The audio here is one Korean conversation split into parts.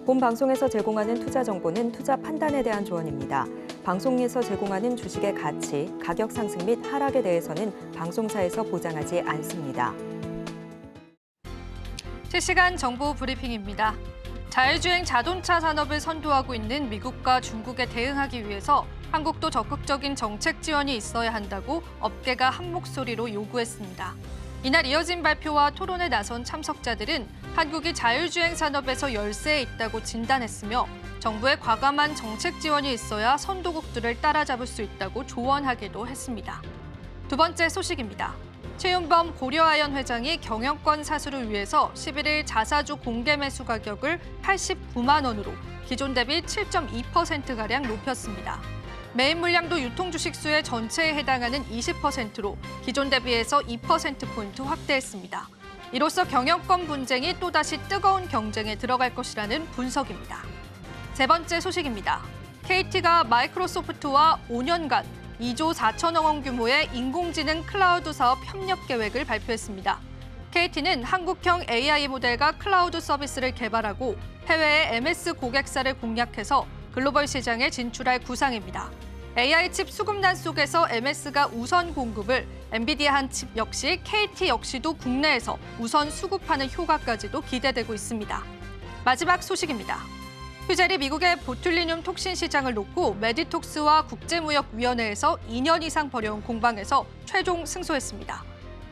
본 방송에서 제공하는 투자 정보는 투자 판단에 대한 조언입니다. 방송에서 제공하는 주식의 가치, 가격 상승 및 하락에 대해서는 방송사에서 보장하지 않습니다. 실시간 정보 브리핑입니다. 자율주행 자동차 산업을 선도하고 있는 미국과 중국에 대응하기 위해서 한국도 적극적인 정책 지원이 있어야 한다고 업계가 한 목소리로 요구했습니다. 이날 이어진 발표와 토론에 나선 참석자들은 한국이 자율주행 산업에서 열세에 있다고 진단했으며 정부의 과감한 정책 지원이 있어야 선도국들을 따라잡을 수 있다고 조언하기도 했습니다. 두 번째 소식입니다. 최윤범 고려아연 회장이 경영권 사수를 위해서 11일 자사주 공개 매수 가격을 89만 원으로 기존 대비 7.2%가량 높였습니다. 매입 물량도 유통 주식 수의 전체에 해당하는 20%로 기존 대비해서 2%포인트 확대했습니다. 이로써 경영권 분쟁이 또다시 뜨거운 경쟁에 들어갈 것이라는 분석입니다. 세 번째 소식입니다. KT가 마이크로소프트와 5년간 2조 4천억 원 규모의 인공지능 클라우드 사업 협력 계획을 발표했습니다. KT는 한국형 AI 모델과 클라우드 서비스를 개발하고 해외의 MS 고객사를 공략해서 글로벌 시장에 진출할 구상입니다. AI 칩 수급난 속에서 MS가 우선 공급을, 엔비디아 칩 역시 KT 역시도 국내에서 우선 수급하는 효과까지도 기대되고 있습니다. 마지막 소식입니다. 휴젤이 미국의 보툴리늄 톡신 시장을 놓고 메디톡스와 국제무역위원회에서 2년 이상 벌여온 공방에서 최종 승소했습니다.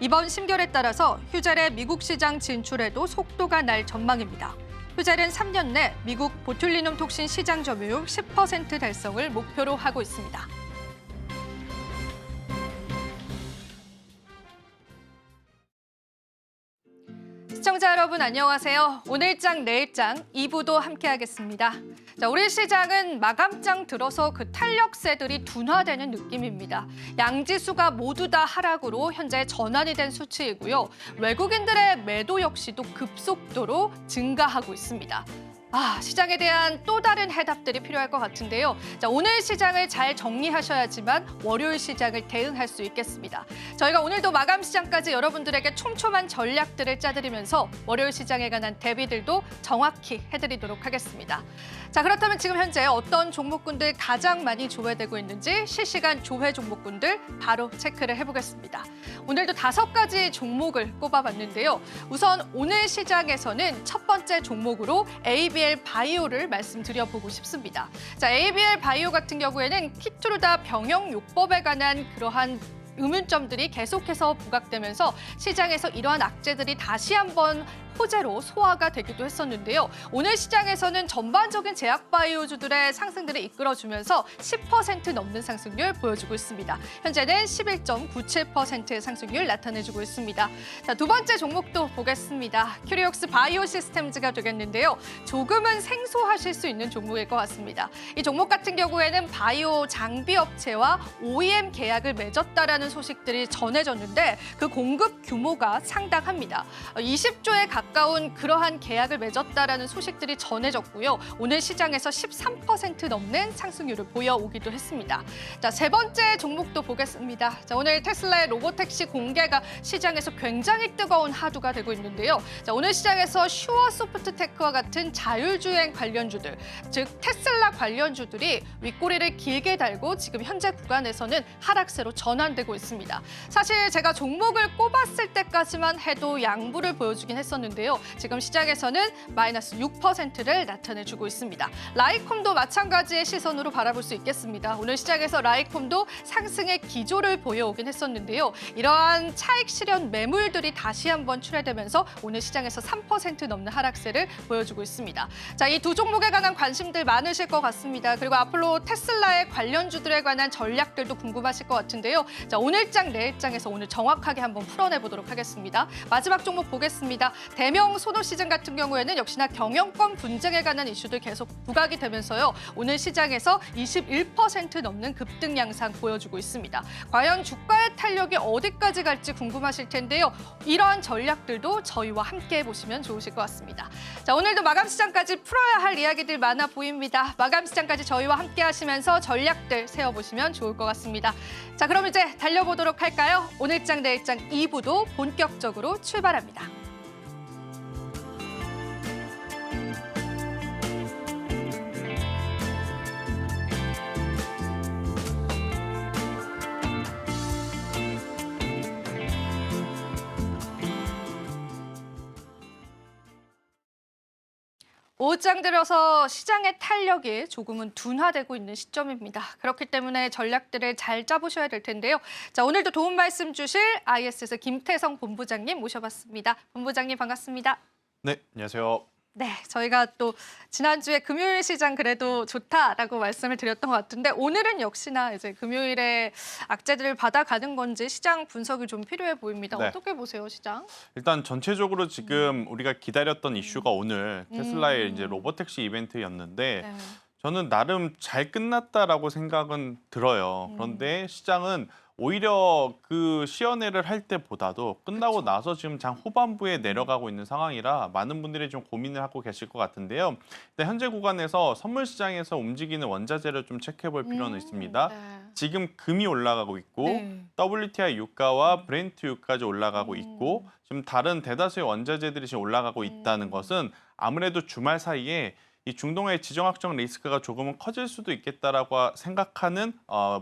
이번 심결에 따라서 휴젤의 미국 시장 진출에도 속도가 날 전망입니다. 휴젤은 3년 내 미국 보툴리늄 톡신 시장 점유율 10% 달성을 목표로 하고 있습니다. 시청자 여러분 안녕하세요. 오늘장 내일장 2부도 함께하겠습니다. 자, 우리 시장은 마감장 들어서 그 탄력세들이 둔화되는 느낌입니다. 양지수가 모두 다 하락으로 현재 전환이 된 수치이고요. 외국인들의 매도 역시도 급속도로 증가하고 있습니다. 시장에 대한 또 다른 해답들이 필요할 것 같은데요. 자, 오늘 시장을 잘 정리하셔야지만 월요일 시장을 대응할 수 있겠습니다. 저희가 오늘도 마감 시장까지 여러분들에게 촘촘한 전략들을 짜드리면서 월요일 시장에 관한 대비들도 정확히 해드리도록 하겠습니다. 자, 그렇다면 지금 현재 어떤 종목군들 가장 많이 조회되고 있는지 실시간 조회 종목군들 바로 체크를 해보겠습니다. 오늘도 5가지 종목을 꼽아봤는데요. 우선 오늘 시장에서는 첫 번째 종목으로 ABL 바이오를 말씀드려보고 싶습니다. 자, ABL 바이오 같은 경우에는 키투르다 병용요법에 관한 그러한 의문점들이 계속해서 부각되면서 시장에서 이러한 악재들이 다시 한번 호재로 소화가 되기도 했었는데요. 오늘 시장에서는 전반적인 제약바이오주들의 상승들을 이끌어주면서 10% 넘는 상승률 보여주고 있습니다. 현재는 11.97%의 상승률 나타내주고 있습니다. 자, 두 번째 종목도 보겠습니다. 큐리옥스 바이오 시스템즈가 되겠는데요. 조금은 생소하실 수 있는 종목일 것 같습니다. 이 종목 같은 경우에는 바이오 장비 업체와 OEM 계약을 맺었다라는 소식들이 전해졌는데 그 공급 규모가 상당합니다. 20조에 가까운 그러한 계약을 맺었다라는 소식들이 전해졌고요. 오늘 시장에서 13% 넘는 상승률을 보여오기도 했습니다. 자, 세 번째 종목도 보겠습니다. 자, 오늘 테슬라의 로보택시 공개가 시장에서 굉장히 뜨거운 화두가 되고 있는데요. 자, 오늘 시장에서 슈어 소프트테크와 같은 자율주행 관련주들, 즉 테슬라 관련주들이 윗꼬리를 길게 달고 지금 현재 구간에서는 하락세로 전환되고 있습니다. 사실 제가 종목을 꼽았을 때까지만 해도 양보를 보여주긴 했었는데요. 지금 시장에서는 마이너스 6%를 나타내주고 있습니다. 라이콤도 마찬가지의 시선으로 바라볼 수 있겠습니다. 오늘 시장에서 라이콤도 상승의 기조를 보여오긴 했었는데요. 이러한 차익 실현 매물들이 다시 한번 출회되면서 오늘 시장에서 3% 넘는 하락세를 보여주고 있습니다. 자, 이 두 종목에 관한 관심들 많으실 것 같습니다. 그리고 앞으로 테슬라의 관련주들에 관한 전략들도 궁금하실 것 같은데요. 자, 오늘장 내일장에서 오늘 정확하게 한번 풀어내보도록 하겠습니다. 마지막 종목 보겠습니다. 대명 소노 시즌 같은 경우에는 역시나 경영권 분쟁에 관한 이슈들 계속 부각이 되면서요. 오늘 시장에서 21% 넘는 급등 양상 보여주고 있습니다. 과연 주가의 탄력이 어디까지 갈지 궁금하실 텐데요. 이러한 전략들도 저희와 함께 해보시면 좋으실 것 같습니다. 자, 오늘도 마감 시장까지 풀어야 할 이야기들 많아 보입니다. 마감 시장까지 저희와 함께 하시면서 전략들 세워보시면 좋을 것 같습니다. 자, 그럼 이제 달려보도록 할까요? 오늘장 내일장 2부도 본격적으로 출발합니다. 오후장 들어서 시장의 탄력이 조금은 둔화되고 있는 시점입니다. 그렇기 때문에 전략들을 잘 짜보셔야 될 텐데요. 자, 오늘도 도움 말씀 주실 ISS 김태성 본부장님 모셔봤습니다. 본부장님 반갑습니다. 네, 안녕하세요. 네, 저희가 또 지난주에 금요일 시장 그래도 좋다라고 말씀을 드렸던 것 같은데 오늘은 역시나 이제 금요일에 악재들을 받아가는 건지 시장 분석이 좀 필요해 보입니다. 네. 어떻게 보세요, 시장? 일단 전체적으로 지금 우리가 기다렸던 이슈가 오늘 테슬라의 이제 로보택시 이벤트였는데 네. 저는 나름 잘 끝났다라고 생각은 들어요. 그런데 시장은 오히려 그 시연회를 할 때보다도 끝나고 그쵸. 나서 지금 장 후반부에 내려가고 있는 상황이라 많은 분들이 좀 고민을 하고 계실 것 같은데요. 근데 현재 구간에서 선물 시장에서 움직이는 원자재를 좀 체크해 볼 필요는 있습니다. 네. 지금 금이 올라가고 있고 네. WTI 유가와 브렌트 유가까지 올라가고 있고 지금 다른 대다수의 원자재들이 지금 올라가고 있다는 것은 아무래도 주말 사이에 이 중동의 지정학적 리스크가 조금은 커질 수도 있겠다라고 생각하는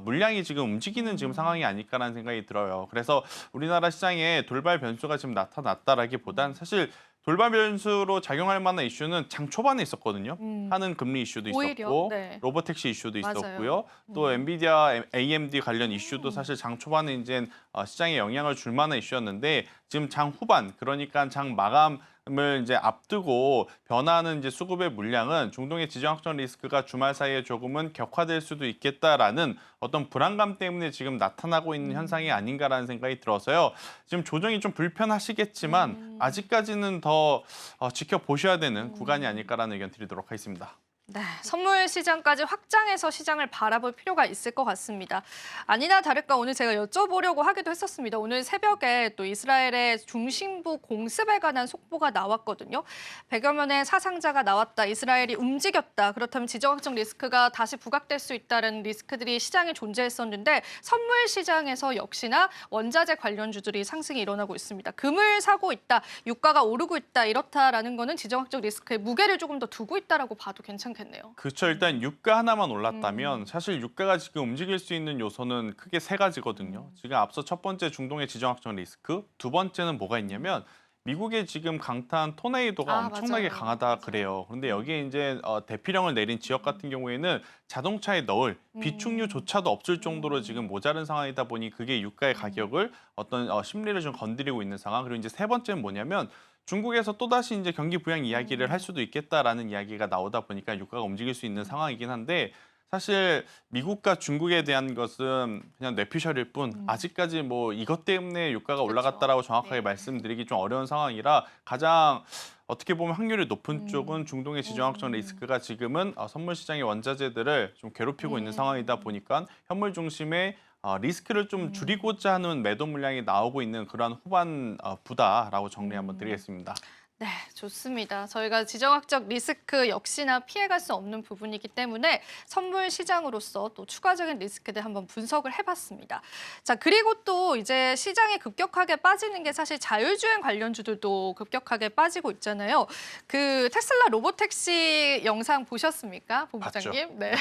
물량이 지금 움직이는 지금 상황이 아닐까라는 생각이 들어요. 그래서 우리나라 시장에 돌발 변수가 지금 나타났다라기보단 사실 돌발 변수로 작용할 만한 이슈는 장 초반에 있었거든요. 하는 금리 이슈도 오히려, 있었고 네. 로보택시 이슈도 맞아요. 있었고요. 또 엔비디아, AMD 관련 이슈도 사실 장 초반에 이제 시장에 영향을 줄 만한 이슈였는데 지금 장 후반 그러니까 장 마감을 이제 앞두고 변화하는 이제 수급의 물량은 중동의 지정학적 리스크가 주말 사이에 조금은 격화될 수도 있겠다라는 어떤 불안감 때문에 지금 나타나고 있는 현상이 아닌가라는 생각이 들어서요. 지금 조정이 좀 불편하시겠지만 아직까지는 더 지켜보셔야 되는 구간이 아닐까라는 의견 드리도록 하겠습니다. 네, 선물 시장까지 확장해서 시장을 바라볼 필요가 있을 것 같습니다. 아니나 다를까 오늘 제가 여쭤보려고 하기도 했었습니다. 오늘 새벽에 또 이스라엘의 중심부 공습에 관한 속보가 나왔거든요. 100여 명의 사상자가 나왔다. 이스라엘이 움직였다. 그렇다면 지정학적 리스크가 다시 부각될 수 있다는 리스크들이 시장에 존재했었는데 선물 시장에서 역시나 원자재 관련주들이 상승이 일어나고 있습니다. 금을 사고 있다. 유가가 오르고 있다. 이렇다라는 거는 지정학적 리스크에 무게를 조금 더 두고 있다라고 봐도 괜찮겠네요. 그렇죠. 일단 유가 하나만 올랐다면 사실 유가가 지금 움직일 수 있는 요소는 크게 세 가지거든요. 지금 앞서 첫 번째 중동의 지정학적 리스크, 두 번째는 뭐가 있냐면 미국의 지금 강타한 토네이도가 엄청나게 맞아요. 강하다 맞아요. 그래요. 그런데 여기에 이제 대피령을 내린 지역 같은 경우에는 자동차에 넣을 비축류조차도 없을 정도로 지금 모자른 상황이다 보니 그게 유가의 가격을 어떤 심리를 좀 건드리고 있는 상황. 그리고 이제 세 번째는 뭐냐면 중국에서 또다시 이제 경기 부양 이야기를 할 수도 있겠다라는 이야기가 나오다 보니까 유가가 움직일 수 있는 상황이긴 한데 사실 미국과 중국에 대한 것은 그냥 뇌피셜일 뿐 아직까지 뭐 이것 때문에 유가가 올라갔다라고 정확하게 네. 말씀드리기 좀 어려운 상황이라 가장 어떻게 보면 확률이 높은 쪽은 중동의 지정학적 리스크가 지금은 선물 시장의 원자재들을 좀 괴롭히고 있는 상황이다 보니까 현물 중심의 리스크를 좀 줄이고자 하는 매도 물량이 나오고 있는 그러한 후반부다라고 정리 한번 드리겠습니다. 네, 좋습니다. 저희가 지정학적 리스크 역시나 피해갈 수 없는 부분이기 때문에 선물 시장으로서 또 추가적인 리스크들 한번 분석을 해봤습니다. 자, 그리고 또 이제 시장이 급격하게 빠지는 게 사실 자율주행 관련주들도 급격하게 빠지고 있잖아요. 그 테슬라 로보택시 영상 보셨습니까, 본부장님? 네.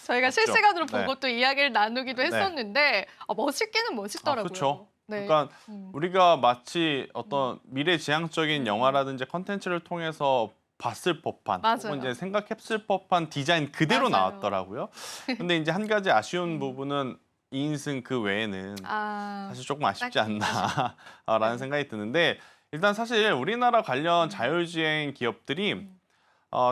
저희가 봤죠. 실시간으로 네. 보고 또 이야기를 나누기도 했었는데 멋있기는 멋있더라고요. 그렇죠. 네. 그러니까 우리가 마치 어떤 미래지향적인 영화라든지 컨텐츠를 통해서 봤을 법한 맞아요. 혹은 이제 생각했을 법한 디자인 그대로 맞아요. 나왔더라고요. 근데 이제 한 가지 아쉬운 부분은 2인승 그 외에는 사실 조금 아쉽지 딱히 않나라는 생각이 드는데 일단 사실 우리나라 관련 자율주행 기업들이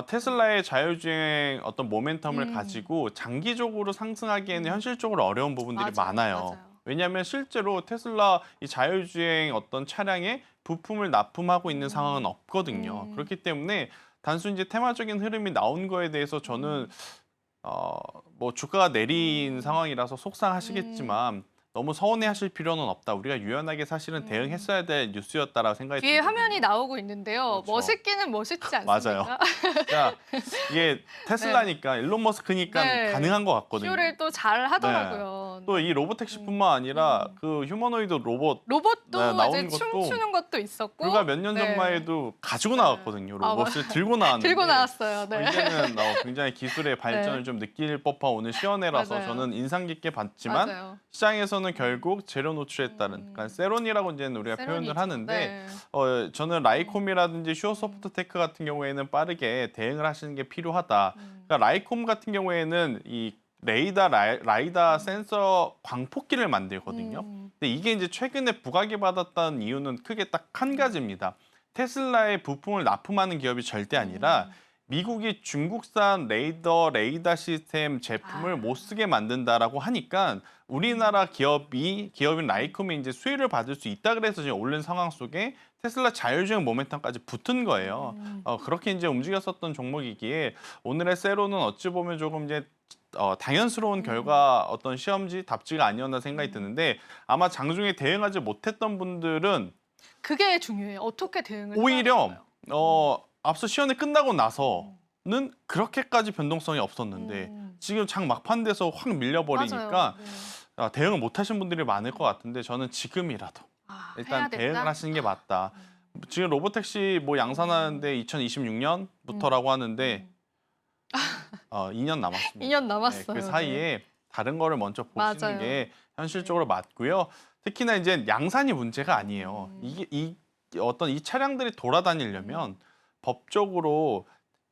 테슬라의 자율주행 어떤 모멘텀을 가지고 장기적으로 상승하기에는 현실적으로 어려운 부분들이 많아요. 왜냐하면 실제로 테슬라 이 자율주행 어떤 차량에 부품을 납품하고 있는 상황은 없거든요. 그렇기 때문에 단순히 이제 테마적인 흐름이 나온 거에 대해서 저는 뭐 주가가 내린 상황이라서 속상하시겠지만 너무 서운해하실 필요는 없다. 우리가 유연하게 사실은 대응했어야 될 뉴스였다라고 생각이 뒤에 들거든요. 화면이 나오고 있는데요. 그렇죠. 멋있기는 멋있지 않습니까? 맞아요. 그러니까 이게 테슬라니까 일론 머스크니까 네. 가능한 것 같거든요. 쇼를 또 잘 하더라고요. 또 이 로보택시뿐만 아니라 그 휴머노이드 로봇 로봇도 네, 이제 나오는 것도 춤추는 것도 있었고 불과 몇 년 네. 전만 해도 가지고 나왔거든요. 아, 로봇을 들고 나왔는데 들고 나왔어요. 네. 이제는 굉장히 기술의 발전을 네. 좀 느낄 법한 오늘 시연회라서 맞아요. 저는 인상 깊게 봤지만 맞아요. 시장에서는 결국 재료 노출에 따른 그러니까 세론이라고 이제 우리가 세론이죠. 표현을 하는데 네. 저는 라이콤이라든지 슈어소프트테크 같은 경우에는 빠르게 대응을 하시는 게 필요하다. 그러니까 라이콤 같은 경우에는 이 라이다 센서 광폭기를 만들거든요. 근데 이게 이제 최근에 부각이 받았다는 이유는 크게 딱 한 가지입니다. 테슬라의 부품을 납품하는 기업이 절대 아니라 미국이 중국산 레이더 시스템 제품을 못 쓰게 만든다라고 하니까 우리나라 기업인 라이콤이 이제 수혜를 받을 수 있다 그래서 지금 오른 상황 속에 테슬라 자율주행 모멘텀까지 붙은 거예요. 그렇게 이제 움직였었던 종목이기에 오늘의 세로는 어찌 보면 조금 이제 당연스러운 결과 어떤 시험지답지가 아니었나 생각이 드는데 아마 장중에 대응하지 못했던 분들은 그게 중요해요. 어떻게 대응을 오히려 해야 될까요? 앞서 시연회 끝나고 나서는 그렇게까지 변동성이 없었는데 지금 장 막판 돼서 확 밀려버리니까 맞아요. 네. 대응을 못하신 분들이 많을 것 같은데 저는 지금이라도 해야 일단 된다? 대응을 하시는 게 맞다. 지금 로보택시 뭐 양산하는데 2026년부터라고 하는데 2년 남았습니다. 2년 남았어요. 그 사이에 다른 거를 먼저 보시는 맞아요. 게 현실적으로 맞고요. 특히나 이제 양산이 문제가 아니에요. 이 차량들이 돌아다니려면 법적으로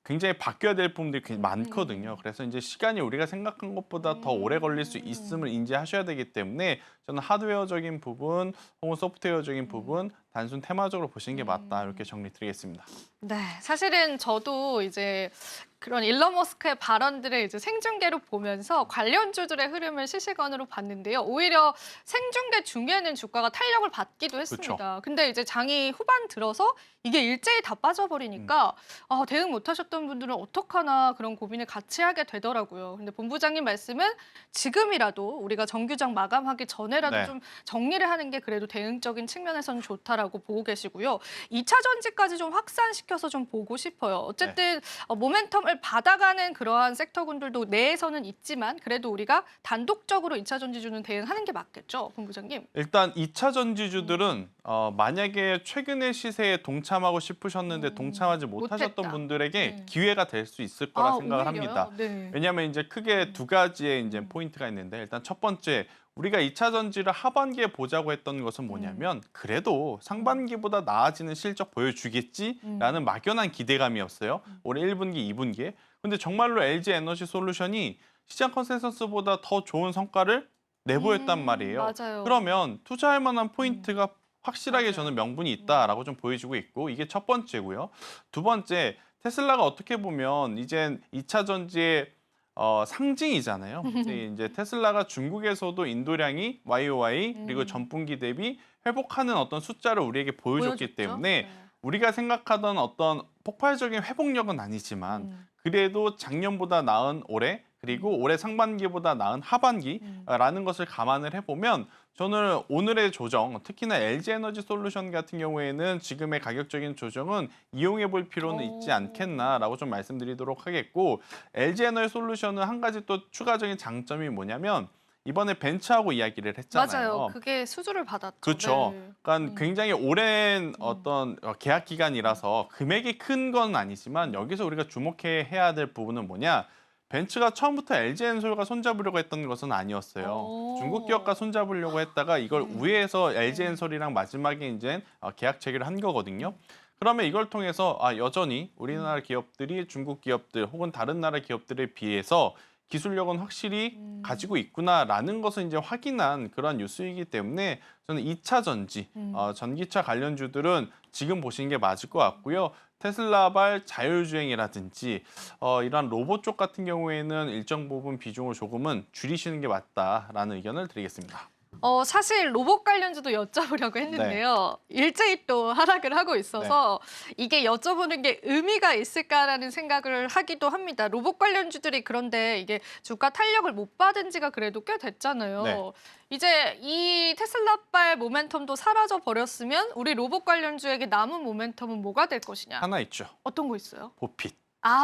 굉장히 바뀌어야 될 부분들이 굉장히 많거든요. 그래서 이제 시간이 우리가 생각한 것보다 더 오래 걸릴 수 있음을 인지하셔야 되기 때문에 저는 하드웨어적인 부분 혹은 소프트웨어적인 부분 단순 테마적으로 보시는 게 맞다 이렇게 정리드리겠습니다. 네, 사실은 저도 이제 그런 일론 머스크의 발언들을 이제 생중계로 보면서 관련주들의 흐름을 실시간으로 봤는데요. 오히려 생중계 중에는 주가가 탄력을 받기도 했습니다. 근데 이제 장이 후반 들어서 이게 일제히 다 빠져버리니까 대응 못하셨던 분들은 어떡하나 그런 고민을 같이 하게 되더라고요. 근데 본부장님 말씀은 지금이라도 우리가 정규장 마감하기 전에라도 네. 좀 정리를 하는 게 그래도 대응적인 측면에서는 좋다라고 보고 계시고요. 2차 전지까지 좀 확산시켜서 좀 보고 싶어요. 어쨌든 모멘텀을 받아가는 그러한 섹터군들도 내에서는 있지만 그래도 우리가 단독적으로 2차 전지주는 대응하는 게 맞겠죠, 본부장님? 일단 2차 전지주들은 만약에 최근의 시세에 동참하고 싶으셨는데 동참하지 못하셨던 못했다. 분들에게 기회가 될 수 있을 거라 생각을 오히려요? 합니다. 네. 왜냐하면 이제 크게 두 가지의 이제 포인트가 있는데 일단 첫 번째 우리가 2차 전지를 하반기에 보자고 했던 것은 뭐냐면 그래도 상반기보다 나아지는 실적 보여주겠지라는 막연한 기대감이었어요. 올해 1분기, 2분기에. 근데 정말로 LG 에너지 솔루션이 시장 컨센서스보다 더 좋은 성과를 내보였단 말이에요. 맞아요. 그러면 투자할 만한 포인트가 확실하게 맞아요. 저는 명분이 있다라고 좀 보여주고 있고 이게 첫 번째고요. 두 번째 테슬라가 어떻게 보면 이젠 2차 전지의 상징이잖아요. 근데 이제 테슬라가 중국에서도 인도량이 YOY 그리고 전분기 대비 회복하는 어떤 숫자를 우리에게 보여줬기 보여줬죠? 때문에 네. 우리가 생각하던 어떤 폭발적인 회복력은 아니지만 그래도 작년보다 나은 올해 그리고 올해 상반기보다 나은 하반기라는 것을 감안을 해보면 저는 오늘의 조정, 특히나 LG에너지 솔루션 같은 경우에는 지금의 가격적인 조정은 이용해 볼 필요는 있지 않겠나라고 좀 말씀드리도록 하겠고 LG에너지 솔루션은 한 가지 또 추가적인 장점이 뭐냐면 이번에 벤처하고 이야기를 했잖아요. 맞아요. 그게 수주를 받았죠. 그렇죠. 네. 그러니까 굉장히 오랜 어떤 계약 기간이라서 금액이 큰 건 아니지만 여기서 우리가 주목해야 될 부분은 뭐냐? 벤츠가 처음부터 LG엔솔과 손잡으려고 했던 것은 아니었어요. 중국 기업과 손잡으려고 했다가 이걸 우회해서 LG엔솔이랑 마지막에 이제 계약 체결을 한 거거든요. 그러면 이걸 통해서 여전히 우리나라 기업들이 중국 기업들 혹은 다른 나라 기업들에 비해서 기술력은 확실히 가지고 있구나라는 것을 이제 확인한 그런 뉴스이기 때문에 저는 2차 전지, 전기차 관련주들은 지금 보시는 게 맞을 것 같고요. 테슬라발 자율주행이라든지 이런 로봇 쪽 같은 경우에는 일정 부분 비중을 조금은 줄이시는 게 맞다라는 의견을 드리겠습니다. 사실 로봇 관련주도 여쭤보려고 했는데요. 일제히 또 하락을 하고 있어서 이게 여쭤보는 게 의미가 있을까라는 생각을 하기도 합니다. 로봇 관련주들이 그런데 이게 주가 탄력을 못 받은 지가 그래도 꽤 됐잖아요. 네. 이제 이 테슬라발 모멘텀도 사라져 버렸으면 우리 로봇 관련주에게 남은 모멘텀은 뭐가 될 것이냐? 하나 있죠. 어떤 거 있어요? 보핏.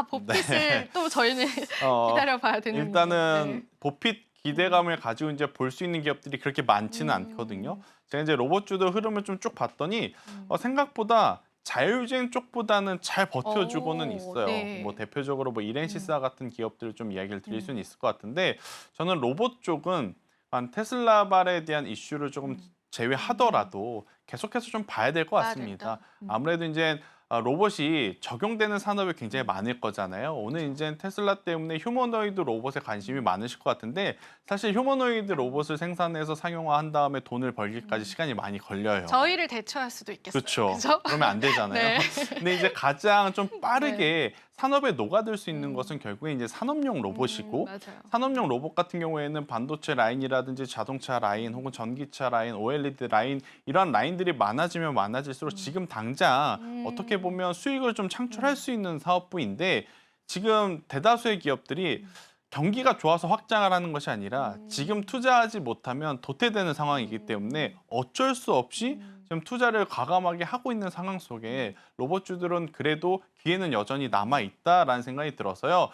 보핏을 또 저희는 기다려봐야 되는 일단은 보핏 기대감을 가지고 이제 볼 수 있는 기업들이 그렇게 많지는 않거든요. 제가 이제 로봇주도 흐름을 좀 쭉 봤더니 생각보다 자율주행 쪽보다는 잘 버텨주고는 있어요. 네. 뭐 대표적으로 뭐 이렌시스와 같은 기업들을 좀 이야기를 드릴 수는 있을 것 같은데 저는 로봇 쪽은 한 테슬라발에 대한 이슈를 조금 제외하더라도 계속해서 좀 봐야 될 것 같습니다. 아무래도 이제 로봇이 적용되는 산업이 굉장히 많을 거잖아요. 오늘 이제 테슬라 때문에 휴머노이드 로봇에 관심이 많으실 것 같은데 사실 휴머노이드 로봇을 생산해서 상용화한 다음에 돈을 벌기까지 시간이 많이 걸려요. 저희를 대처할 수도 있겠어요. 그렇죠. 그죠? 그러면 안 되잖아요. 네. 근데 이제 가장 좀 빠르게 산업에 녹아들 수 있는 것은 결국에 이제 산업용 로봇이고 맞아요. 산업용 로봇 같은 경우에는 반도체 라인이라든지 자동차 라인 혹은 전기차 라인, OLED 라인 이러한 라인들이 많아지면 많아질수록 지금 당장 어떻게 보면 수익을 좀 창출할 수 있는 사업부인데 지금 대다수의 기업들이 경기가 좋아서 확장을 하는 것이 아니라 지금 투자하지 못하면 도태되는 상황이기 때문에 어쩔 수 없이 지금 투자를 과감하게 하고 있는 상황 속에 로봇주들은 그래도 기회는 여전히 남아있다라는 생각이 들어서요.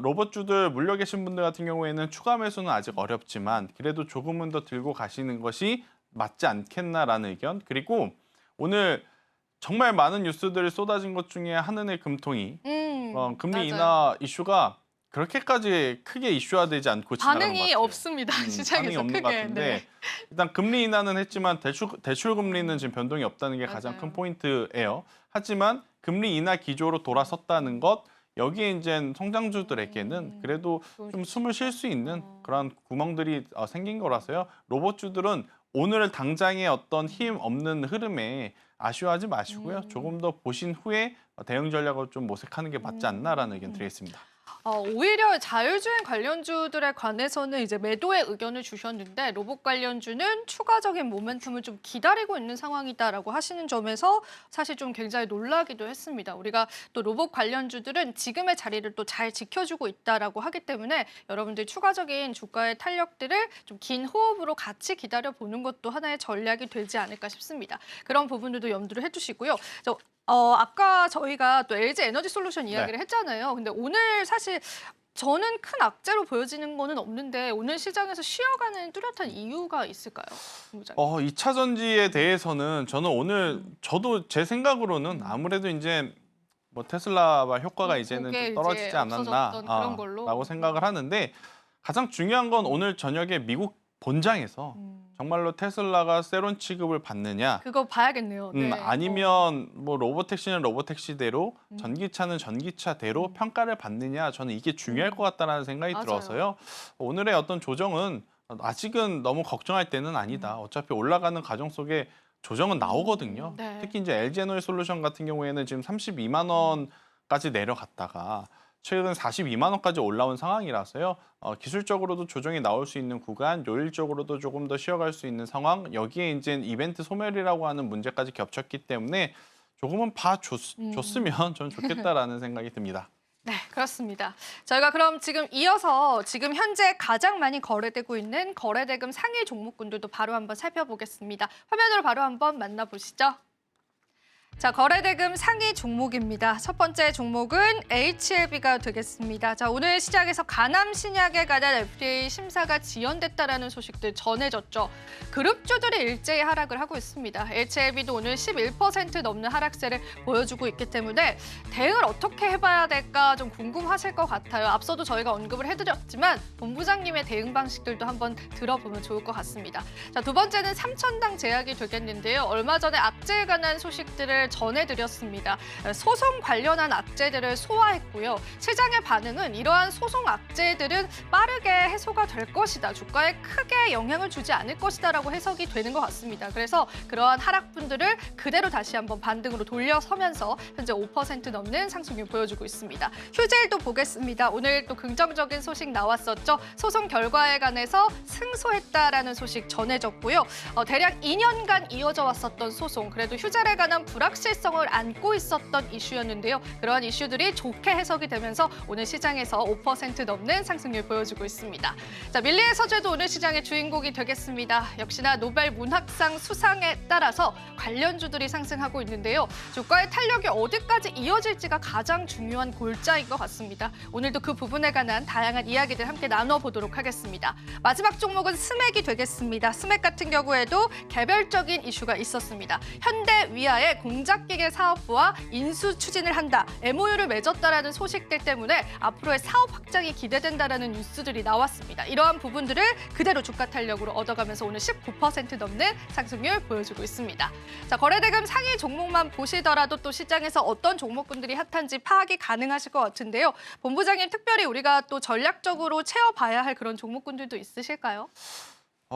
로봇주들 물려 계신 분들 같은 경우에는 추가 매수는 아직 어렵지만 그래도 조금은 더 들고 가시는 것이 맞지 않겠나라는 의견. 그리고 오늘 정말 많은 뉴스들이 쏟아진 것 중에 한은의 금통위 금리 맞아요. 인하 이슈가 그렇게까지 크게 이슈화되지 않고 지나가는 것 반응이 같아요. 없습니다. 반응이 시장에서 없는 크게. 것 같은데 네. 일단 금리 인하는 했지만 대출 금리는 지금 변동이 없다는 게 가장 맞아요. 큰 포인트예요. 하지만 금리 인하 기조로 돌아섰다는 것 여기에 이제 성장주들에게는 그래도 좀 숨을 쉴 수 있는 그런 구멍들이 생긴 거라서요. 로봇주들은 오늘 당장의 어떤 힘 없는 흐름에 아쉬워하지 마시고요. 조금 더 보신 후에 대응 전략을 좀 모색하는 게 맞지 않나라는 의견 드리겠습니다. 오히려 자율주행 관련주들에 관해서는 이제 매도의 의견을 주셨는데 로봇 관련주는 추가적인 모멘텀을 좀 기다리고 있는 상황이다라고 하시는 점에서 사실 좀 굉장히 놀라기도 했습니다. 우리가 또 로봇 관련주들은 지금의 자리를 또 잘 지켜주고 있다라고 하기 때문에 여러분들 추가적인 주가의 탄력들을 좀 긴 호흡으로 같이 기다려보는 것도 하나의 전략이 되지 않을까 싶습니다. 그런 부분들도 염두를 해주시고요. 아까 저희가 또 LG 에너지 솔루션 이야기를 했잖아요. 근데 오늘 사실 저는 큰 악재로 보여지는 거는 없는데 오늘 시장에서 쉬어가는 뚜렷한 이유가 있을까요? 본부장님? 2차 전지에 대해서는 저는 오늘 저도 제 생각으로는 아무래도 이제 뭐 테슬라와 효과가 이제는 그게 좀 떨어지지 이제 없어졌던 그런 걸로. 라고 생각을 하는데 가장 중요한 건 오늘 저녁에 미국 본장에서 정말로 테슬라가 세론 취급을 받느냐 그거 봐야겠네요. 네. 아니면 뭐 로보택시는 로보택시대로 전기차는 전기차대로 평가를 받느냐 저는 이게 중요할 것 같다는 생각이 맞아요. 들어서요. 오늘의 어떤 조정은 아직은 너무 걱정할 때는 아니다. 어차피 올라가는 과정 속에 조정은 나오거든요. 네. 특히 이제 LG 에너지 솔루션 같은 경우에는 지금 32만 원까지 내려갔다가 최근 42만 원까지 올라온 상황이라서요. 기술적으로도 조정이 나올 수 있는 구간, 요일적으로도 조금 더 쉬어갈 수 있는 상황, 여기에 이제 이벤트 소멸이라고 하는 문제까지 겹쳤기 때문에 조금은 봐줬으면 저는 좋겠다라는 생각이 듭니다. 네, 그렇습니다. 저희가 그럼 지금 이어서 지금 현재 가장 많이 거래되고 있는 거래대금 상위 종목군들도 바로 한번 살펴보겠습니다. 화면으로 바로 한번 만나보시죠. 자, 거래대금 상위 종목입니다. 첫 번째 종목은 HLB가 되겠습니다. 자, 오늘 시장에서 가남 신약에 관한 FDA 심사가 지연됐다라는 소식들 전해졌죠. 그룹주들이 일제히 하락을 하고 있습니다. HLB도 오늘 11% 넘는 하락세를 보여주고 있기 때문에 대응을 어떻게 해봐야 될까 좀 궁금하실 것 같아요. 앞서도 저희가 언급을 해드렸지만 본부장님의 대응 방식들도 한번 들어보면 좋을 것 같습니다. 자, 두 번째는 삼천당 제약이 되겠는데요. 얼마 전에 악재에 관한 소식들을 전해드렸습니다. 소송 관련한 악재들을 소화했고요. 시장의 반응은 이러한 소송 악재들은 빠르게 해소가 될 것이다. 주가에 크게 영향을 주지 않을 것이다라고 해석이 되는 것 같습니다. 그래서 그러한 하락분들을 그대로 다시 한번 반등으로 돌려서면서 현재 5% 넘는 상승률 보여주고 있습니다. 휴젤도 보겠습니다. 오늘 또 긍정적인 소식 나왔었죠. 소송 결과에 관해서 승소했다라는 소식 전해졌고요. 대략 2년간 이어져 왔었던 소송, 그래도 휴젤에 관한 불확실성 불확실성을 안고 있었던 이슈였는데요. 그러한 이슈들이 좋게 해석이 되면서 오늘 시장에서 5% 넘는 상승률 보여주고 있습니다. 자, 밀리의 서재도 오늘 시장의 주인공이 되겠습니다. 역시나 노벨 문학상 수상에 따라서 관련주들이 상승하고 있는데요. 주가의 탄력이 어디까지 이어질지가 가장 중요한 골자인 것 같습니다. 오늘도 그 부분에 관한 다양한 이야기들 함께 나눠보도록 하겠습니다. 마지막 종목은 스맥이 되겠습니다. 스맥 같은 경우에도 개별적인 이슈가 있었습니다. 현대위아의 공작기계 사업부와 인수 추진을 한다, MOU를 맺었다라는 소식들 때문에 앞으로의 사업 확장이 기대된다라는 뉴스들이 나왔습니다. 이러한 부분들을 그대로 주가 탄력으로 얻어가면서 오늘 19% 넘는 상승률 보여주고 있습니다. 자, 거래대금 상위 종목만 보시더라도 또 시장에서 어떤 종목군들이 핫한지 파악이 가능하실 것 같은데요. 본부장님, 특별히 우리가 또 전략적으로 채워봐야 할 그런 종목군들도 있으실까요?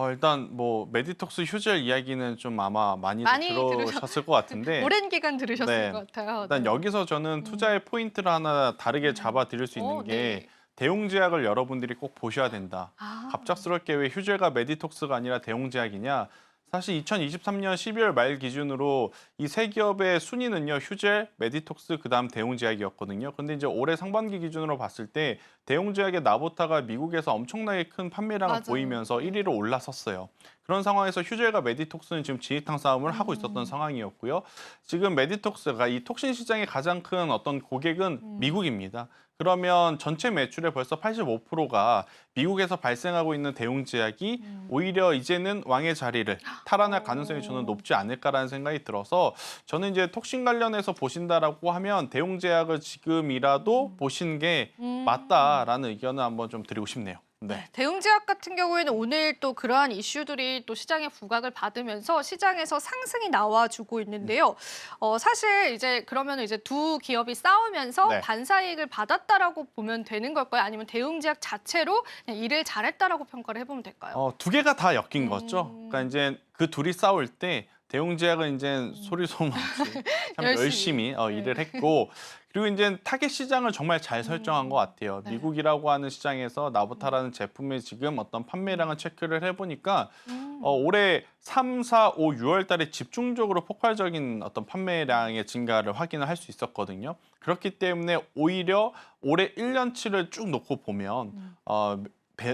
일단 뭐 메디톡스 휴젤 이야기는 좀 아마 많이 들으셨을 것 같은데 오랜 기간 들으셨을 네. 것 같아요. 일단 네. 여기서 저는 투자의 포인트를 하나 다르게 잡아드릴 수 있는 게 네. 대웅제약을 여러분들이 꼭 보셔야 된다. 아. 갑작스럽게 왜 휴젤과 메디톡스가 아니라 대웅제약이냐? 사실 2023년 12월 말 기준으로 이 세 기업의 순위는요, 휴젤, 메디톡스, 그다음 대웅제약이었거든요. 근데 이제 올해 상반기 기준으로 봤을 때 대웅제약의 나보타가 미국에서 엄청나게 큰 판매량을 맞아요. 보이면서 1위로 올라섰어요. 그런 상황에서 휴젤과 메디톡스는 지금 진입탕 싸움을 하고 있었던 상황이었고요. 지금 메디톡스가 이 톡신 시장의 가장 큰 어떤 고객은 미국입니다. 그러면 전체 매출의 벌써 85%가 미국에서 발생하고 있는 대웅제약이 오히려 이제는 왕의 자리를 탈환할 가능성이 저는 높지 않을까라는 생각이 들어서 저는 이제 톡신 관련해서 보신다라고 하면 대웅제약을 지금이라도 보시는 게 맞다라는 의견을 한번 좀 드리고 싶네요. 네. 대웅제약 같은 경우에는 오늘 또 그러한 이슈들이 또 시장의 부각을 받으면서 시장에서 상승이 나와주고 있는데요. 사실 이제 그러면 이제 두 기업이 싸우면서 네. 반사이익을 받았다라고 보면 되는 걸까요? 아니면 대웅제약 자체로 그냥 일을 잘했다라고 평가를 해보면 될까요? 두 개가 다 엮인 거죠. 그러니까 이제 그 둘이 싸울 때 대웅제약은 이제 소리 소문 없이 참 열심히 일을 했고, 그리고 이제 타겟 시장을 정말 잘 설정한 것 같아요. 네. 미국이라고 하는 시장에서 나보타라는 제품의 지금 어떤 판매량을 체크를 해보니까 올해 3, 4, 5, 6월 달에 집중적으로 폭발적인 어떤 판매량의 증가를 확인을 할 수 있었거든요. 그렇기 때문에 오히려 올해 1년치를 쭉 놓고 보면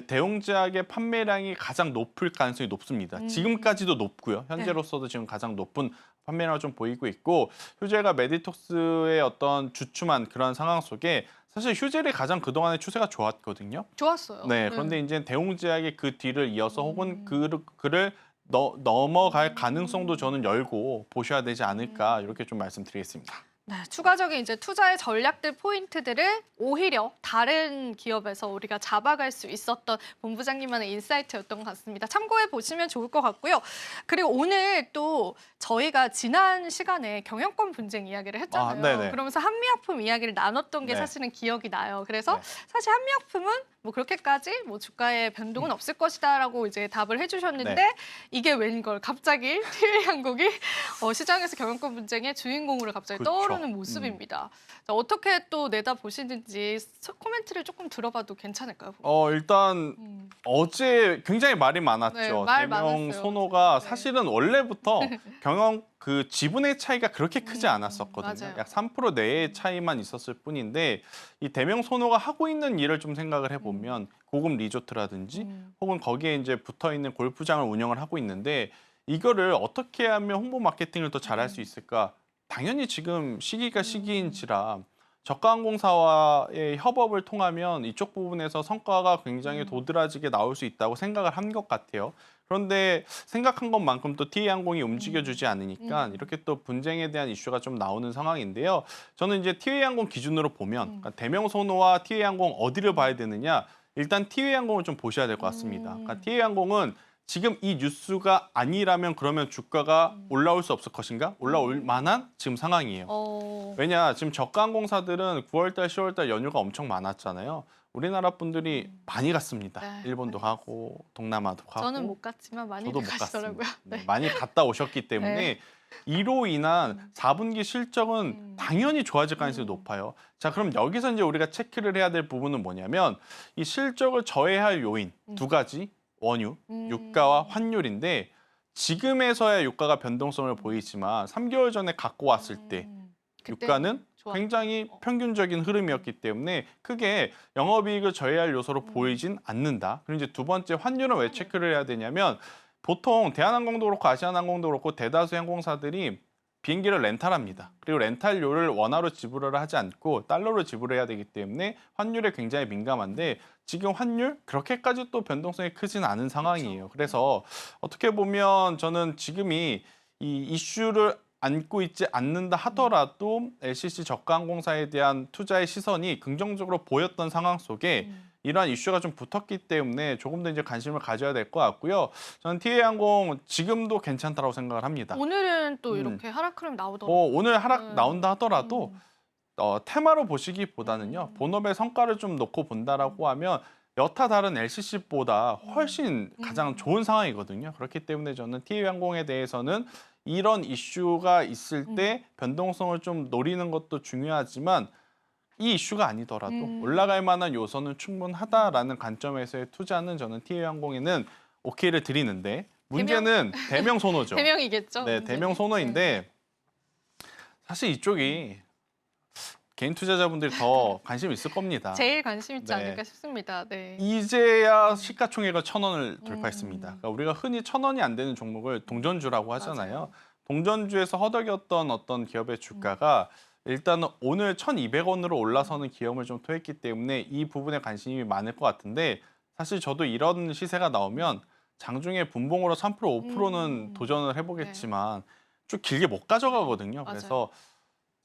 대웅제약의 판매량이 가장 높을 가능성이 높습니다. 지금까지도 높고요. 현재로서도 지금 가장 높은 판매량을 좀 보이고 있고, 휴젤과 메디톡스의 어떤 주춤한 그런 상황 속에 사실 휴젤이 가장 그동안의 추세가 좋았거든요. 좋았어요. 네, 그런데 이제 대웅제약의 그 뒤를 이어서 혹은 그를 넘어갈 가능성도 저는 열고 보셔야 되지 않을까, 이렇게 좀 말씀드리겠습니다. 네, 추가적인 이제 투자의 전략들 포인트들을 오히려 다른 기업에서 우리가 잡아갈 수 있었던 본부장님만의 인사이트였던 것 같습니다. 참고해 보시면 좋을 것 같고요. 그리고 오늘 또 저희가 지난 시간에 경영권 분쟁 이야기를 했잖아요. 네네. 그러면서 한미약품 이야기를 나눴던 게 네. 사실은 기억이 나요. 그래서 네. 사실 한미약품은 뭐 그렇게까지 뭐 주가의 변동은 없을 것이다라고 이제 답을 해주셨는데 네. 이게 웬걸 갑자기 TV항공이 시장에서 경영권 분쟁의 주인공으로 갑자기 그렇죠. 떠오르는 모습입니다. 자, 어떻게 또 내다 보시는지 코멘트를 조금 들어봐도 괜찮을까요? 일단 어제 굉장히 말이 많았죠. 네, 말 대명 많았어요. 선호가 네. 사실은 원래부터 경영 그 지분의 차이가 그렇게 크지 않았었거든요. 맞아요. 약 3% 내의 차이만 있었을 뿐인데 이 대명 선호가 하고 있는 일을 좀 생각을 해보면 고급 리조트라든지 혹은 거기에 이제 붙어 있는 골프장을 운영을 하고 있는데, 이거를 어떻게 하면 홍보 마케팅을 더 잘할 수 있을까? 당연히 지금 시기가 시기인지라 저가항공사와의 협업을 통하면 이쪽 부분에서 성과가 굉장히 도드라지게 나올 수 있다고 생각을 한 것 같아요. 그런데 생각한 것만큼 또 TA항공이 움직여주지 않으니까 이렇게 또 분쟁에 대한 이슈가 좀 나오는 상황인데요. 저는 이제 TA항공 기준으로 보면 그러니까 대명선호와 TA항공 어디를 봐야 되느냐? 일단 TA항공을 좀 보셔야 될 것 같습니다. 그러니까 TA항공은 지금 이 뉴스가 아니라면 그러면 주가가 올라올 수 없을 것인가? 올라올 만한 지금 상황이에요. 왜냐, 지금 저가항공사들은 9월달, 10월달 연휴가 엄청 많았잖아요. 우리나라 분들이 많이 갔습니다. 네. 일본도 가고 동남아도 가고. 저는 못 갔지만 많이 저도 못 가시더라고요. 갔습니다. 네. 많이 갔다 오셨기 때문에 네. 이로 인한 4분기 실적은 당연히 좋아질 가능성이 높아요. 자, 그럼 여기서 이제 우리가 체크를 해야 될 부분은 뭐냐면 이 실적을 저해할 요인 두 가지, 원유, 유가와 환율인데 지금에서야 유가가 변동성을 보이지만 3개월 전에 갖고 왔을 때 그때 유가는 좋았- 굉장히 평균적인 흐름이었기 때문에 크게 영업이익을 저해할 요소로 보이진 않는다. 그리고 이제 두 번째 환율은 왜 체크를 해야 되냐면 보통 대한항공도 그렇고 아시아나항공도 그렇고 대다수 항공사들이 비행기를 렌탈합니다. 그리고 렌탈료를 원화로 지불을 하지 않고 달러로 지불해야 되기 때문에 환율에 굉장히 민감한데 지금 환율 그렇게까지 또 변동성이 크진 않은 상황이에요. 그래서 어떻게 보면 저는 지금이 이 이슈를 안고 있지 않는다 하더라도 LCC 저가항공사에 대한 투자의 시선이 긍정적으로 보였던 상황 속에 이러한 이슈가 좀 붙었기 때문에 조금 더 이제 관심을 가져야 될 것 같고요. 저는 TA항공 지금도 괜찮다고 생각을 합니다. 오늘은 또 이렇게 하락 흐름 나오더라고요. 뭐 오늘 하락 네. 나온다 하더라도 테마로 보시기보다는요. 본업의 성과를 좀 놓고 본다라고 하면 여타 다른 LCC보다 훨씬 가장 좋은 상황이거든요. 그렇기 때문에 저는 TA항공에 대해서는 이런 이슈가 있을 때 변동성을 좀 노리는 것도 중요하지만 이 이슈가 아니더라도 올라갈 만한 요소는 충분하다라는 관점에서의 투자는 저는 TA항공에는 오케이를 드리는데 문제는 대명 선호죠. 대명이겠죠. 네, 대명 선호인데 사실 이쪽이 개인 투자자분들이 더 관심 있을 겁니다. 제일 관심 있지 네. 않을까 싶습니다. 네. 이제야 시가총액을 1,000원을 돌파했습니다. 그러니까 우리가 흔히 1,000원이 안 되는 종목을 동전주라고 하잖아요. 맞아요. 동전주에서 허덕였던 어떤 기업의 주가가 일단은 오늘 1,200원으로 올라서는 기염을 좀 토했기 때문에 이 부분에 관심이 많을 것 같은데 사실 저도 이런 시세가 나오면 장중에 분봉으로 3% 5%는 도전을 해보겠지만 좀 길게 못 가져가거든요. 맞아요. 그래서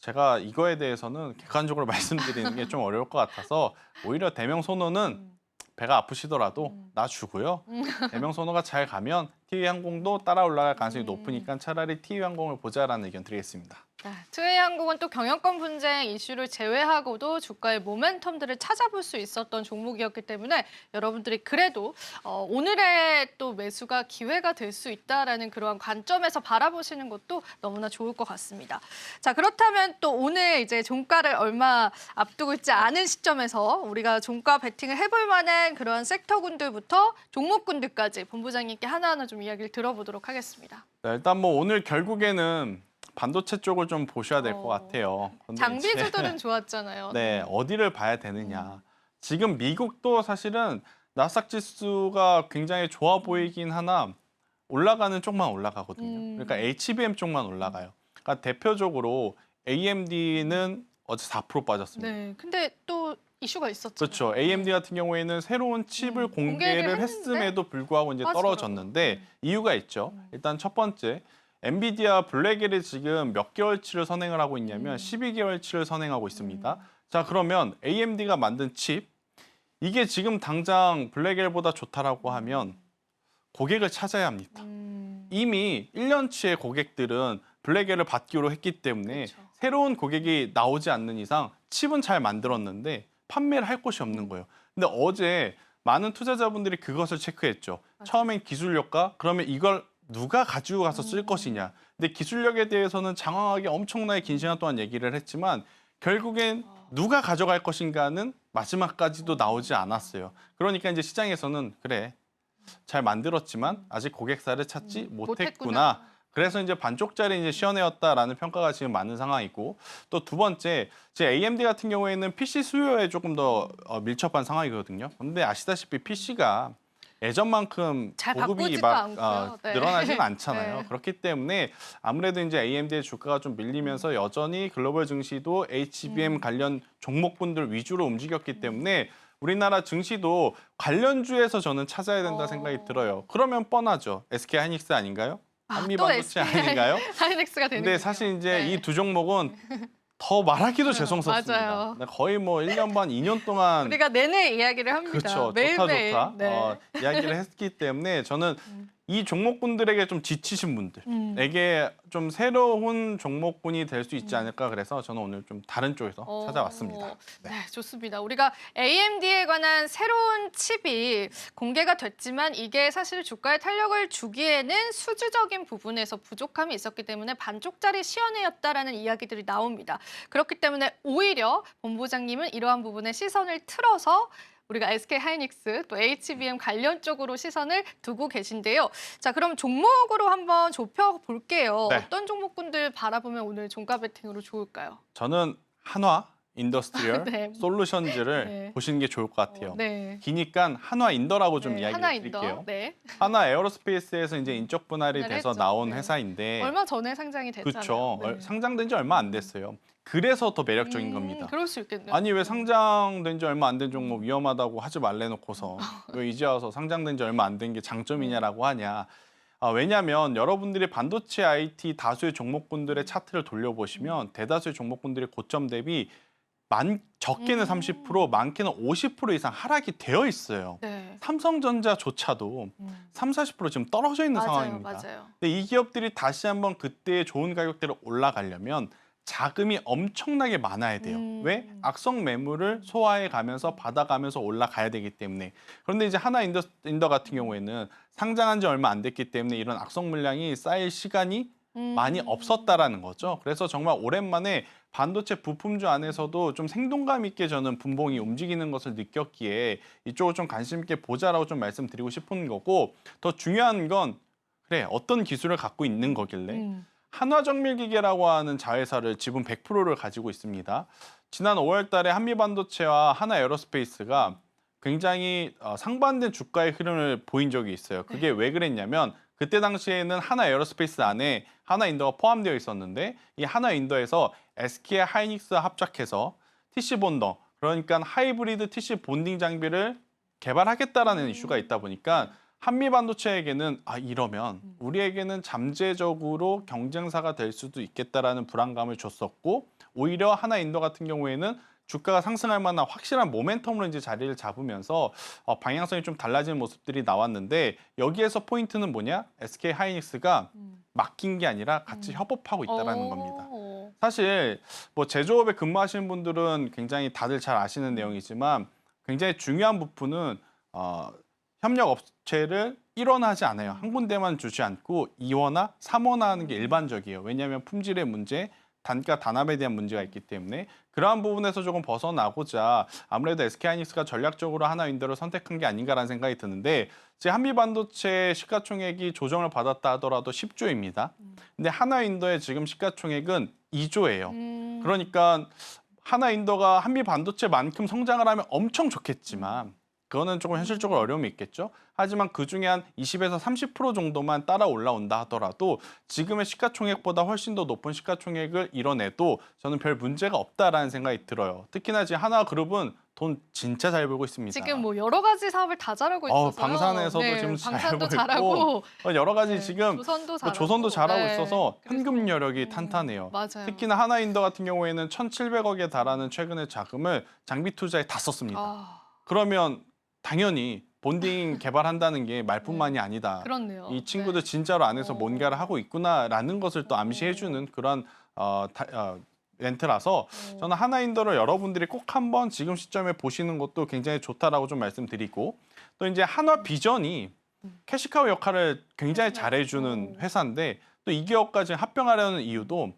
제가 이거에 대해서는 객관적으로 말씀드리는 게 좀 어려울 것 같아서 오히려 대명 선호는 배가 아프시더라도 놔주고요. 대명 선호가 잘 가면 TA항공도 따라 올라갈 가능성이 높으니까 차라리 TA항공을 보자라는 의견 드리겠습니다. TA항공은 또 경영권 분쟁 이슈를 제외하고도 주가의 모멘텀들을 찾아볼 수 있었던 종목이었기 때문에 여러분들이 그래도 오늘의 또 매수가 기회가 될 수 있다라는 그러한 관점에서 바라보시는 것도 너무나 좋을 것 같습니다. 자, 그렇다면 또 오늘 이제 종가를 얼마 앞두고 있지 않은 시점에서 우리가 종가 베팅을 해볼 만한 그러한 섹터군들부터 종목군들까지 본부장님께 하나하나 좀 이야기를 들어보도록 하겠습니다. 네, 일단 뭐 오늘 결국에는 반도체 쪽을 좀 보셔야 될 것 같아요. 근데 장비주들은 좋았잖아요. 네, 어디를 봐야 되느냐. 지금 미국도 사실은 나스닥 지수가 굉장히 좋아 보이긴 하나 올라가는 쪽만 올라가거든요. 그러니까 HBM 쪽만 올라가요. 그러니까 대표적으로 AMD는 어제 4% 빠졌습니다. 네, 근데 또 이슈가 있었죠. 그렇죠. AMD 같은 경우에는 새로운 칩을 공개를 공개를 했음에도 불구하고 이제 빠지더라고요. 떨어졌는데 이유가 있죠. 일단 첫 번째, 엔비디아 블랙엘이 지금 몇 개월치를 선행을 하고 있냐면 12개월치를 선행하고 있습니다. 자, 그러면 AMD가 만든 칩 이게 지금 당장 블랙엘보다 좋다라고 하면 고객을 찾아야 합니다. 이미 1년치의 고객들은 블랙엘을 받기로 했기 때문에 그렇죠. 새로운 고객이 나오지 않는 이상 칩은 잘 만들었는데 판매를 할 곳이 없는 거예요. 근데 어제 많은 투자자분들이 그것을 체크했죠. 처음엔 기술력가, 그러면 이걸 누가 가지고 가서 쓸 것이냐. 근데 기술력에 대해서는 장황하게 엄청나게 긴 시간 동안 얘기를 했지만 결국엔 누가 가져갈 것인가는 마지막까지도 나오지 않았어요. 그러니까 이제 시장에서는 그래, 잘 만들었지만 아직 고객사를 찾지 못했구나. 그래서 이제 반쪽짜리 이제 시연해왔다라는 평가가 지금 많은 상황이고 또 두 번째, 제 AMD 같은 경우에는 PC 수요에 조금 더 밀접한 상황이거든요. 근데 아시다시피 PC가 예전만큼 잘 보급이 바꾸지도 막 않고요. 네. 늘어나지는 않잖아요. 네. 그렇기 때문에 아무래도 이제 AMD의 주가가 좀 밀리면서 여전히 글로벌 증시도 HBM 관련 종목분들 위주로 움직였기 때문에 우리나라 증시도 관련주에서 저는 찾아야 된다 생각이 들어요. 그러면 뻔하죠. SK 하이닉스 아닌가요? 한미 또 반도체 SK 아닌가요? 하이닉스가 되는 근데 사실 이제 이 두 종목은 더 말하기도 죄송스럽습니다. 맞아요. 거의 뭐 1년 반, 2년 동안 우리가 내내 이야기를 합니다. 그렇죠. 매일매일. 좋다. 네. 이야기를 했기 때문에 저는 이 종목군들에게 좀 지치신 분들에게 좀 새로운 종목군이 될 수 있지 않을까 그래서 저는 오늘 좀 다른 쪽에서 찾아왔습니다. 네, 좋습니다. 우리가 AMD에 관한 새로운 칩이 공개가 됐지만 이게 사실 주가에 탄력을 주기에는 수주적인 부분에서 부족함이 있었기 때문에 반쪽짜리 시연회였다라는 이야기들이 나옵니다. 그렇기 때문에 오히려 본부장님은 이러한 부분에 시선을 틀어서 우리가 SK 하이닉스 또 HBM 관련 쪽으로 시선을 두고 계신데요. 자, 그럼 종목으로 한번 좁혀 볼게요. 네. 어떤 종목군들 바라보면 오늘 종가 베팅으로 좋을까요? 저는 한화 인더스트리얼 네. 솔루션즈를 네. 보시는 게 좋을 것 같아요. 네. 기니까 한화 인더라고 좀 네, 이야기를 하나 드릴게요. 인더. 네. 한화 에어로스페이스에서 이제 인적 분할이 분할을 돼서 했죠. 나온 네. 회사인데 얼마 전에 상장이 됐잖아요. 그렇죠. 네. 상장된 지 얼마 안 됐어요. 그래서 더 매력적인 겁니다. 그럴 수 있겠네요. 아니 왜 상장된 지 얼마 안 된 종목 위험하다고 하지 말래 놓고서 왜 이제 와서 상장된 지 얼마 안 된 게 장점이냐라고 하냐. 왜냐하면 여러분들이 반도체 IT 다수의 종목군들의 차트를 돌려보시면 대다수의 종목군들의 고점 대비 적게는 30%, 많게는 50% 이상 하락이 되어 있어요. 네. 삼성전자조차도 30-40% 지금 떨어져 있는 맞아요, 상황입니다. 맞아요. 근데 이 기업들이 다시 한번 그때의 좋은 가격대로 올라가려면 자금이 엄청나게 많아야 돼요. 왜? 악성 매물을 소화해 가면서 받아가면서 올라가야 되기 때문에. 그런데 이제 하나 인더 같은 경우에는 상장한 지 얼마 안 됐기 때문에 이런 악성 물량이 쌓일 시간이 많이 없었다라는 거죠. 그래서 정말 오랜만에 반도체 부품주 안에서도 좀 생동감 있게 저는 분봉이 움직이는 것을 느꼈기에 이쪽을 좀 관심 있게 보자라고 좀 말씀드리고 싶은 거고, 더 중요한 건 그래 어떤 기술을 갖고 있는 거길래 한화정밀기계라고 하는 자회사를 지분 100%를 가지고 있습니다. 지난 5월 달에 한미반도체와 하나에어로스페이스가 굉장히 상반된 주가의 흐름을 보인 적이 있어요. 그게 왜 그랬냐면 그때 당시에는 하나에어로스페이스 안에 하나인더가 포함되어 있었는데 이 하나인더에서 SK 하이닉스와 합작해서 TC 본더, 그러니까 하이브리드 TC 본딩 장비를 개발하겠다라는 이슈가 있다 보니까 한미 반도체에게는 이러면 우리에게는 잠재적으로 경쟁사가 될 수도 있겠다라는 불안감을 줬었고, 오히려 하나인더 같은 경우에는 주가가 상승할 만한 확실한 모멘텀으로 이제 자리를 잡으면서 방향성이 좀 달라지는 모습들이 나왔는데, 여기에서 포인트는 뭐냐? SK 하이닉스가 맡긴 게 아니라 같이 협업하고 있다는 겁니다. 사실 뭐 제조업에 근무하시는 분들은 굉장히 다들 잘 아시는 내용이지만 굉장히 중요한 부분은 협력 업체를 일원하지 않아요. 한 군데만 주지 않고 2원화, 3원화하는 게 일반적이에요. 왜냐하면 품질의 문제, 단가 단합에 대한 문제가 있기 때문에 그러한 부분에서 조금 벗어나고자 아무래도 SK하이닉스가 전략적으로 하나인더를 선택한 게 아닌가라는 생각이 드는데, 제 한미반도체 시가총액이 조정을 받았다 하더라도 10조입니다. 근데 하나인더의 지금 시가총액은 2조예요. 그러니까 하나인더가 한미반도체만큼 성장을 하면 엄청 좋겠지만 그거는 조금 현실적으로 어려움이 있겠죠. 하지만 그중에 한 20에서 30% 정도만 따라 올라온다 하더라도 지금의 시가총액보다 훨씬 더 높은 시가총액을 이뤄내도 저는 별 문제가 없다라는 생각이 들어요. 특히나 지금 하나그룹은 돈 진짜 잘 벌고 있습니다. 지금 뭐 여러 가지 사업을 다 잘하고 있어서요. 방산에서도 지금 잘 방산도 벌고 잘하고 있고 여러 가지 지금 조선도 잘하고, 조선도 잘하고 있어서 그래서, 현금 여력이 탄탄해요. 맞아요. 특히나 하나인더 같은 경우에는 1,700억에 달하는 최근의 자금을 장비 투자에 다 썼습니다. 그러면 당연히 본딩 개발한다는 게 말뿐만이 아니다. 그렇네요. 이 친구들 진짜로 안에서 뭔가를 하고 있구나라는 것을 또 암시해주는 그런 멘트라서 저는 하나인더를 여러분들이 꼭 한번 지금 시점에 보시는 것도 굉장히 좋다라고 좀 말씀드리고, 또 이제 한화 비전이 캐시카우 역할을 굉장히 잘해주는 회사인데 또 이 기업까지 합병하려는 이유도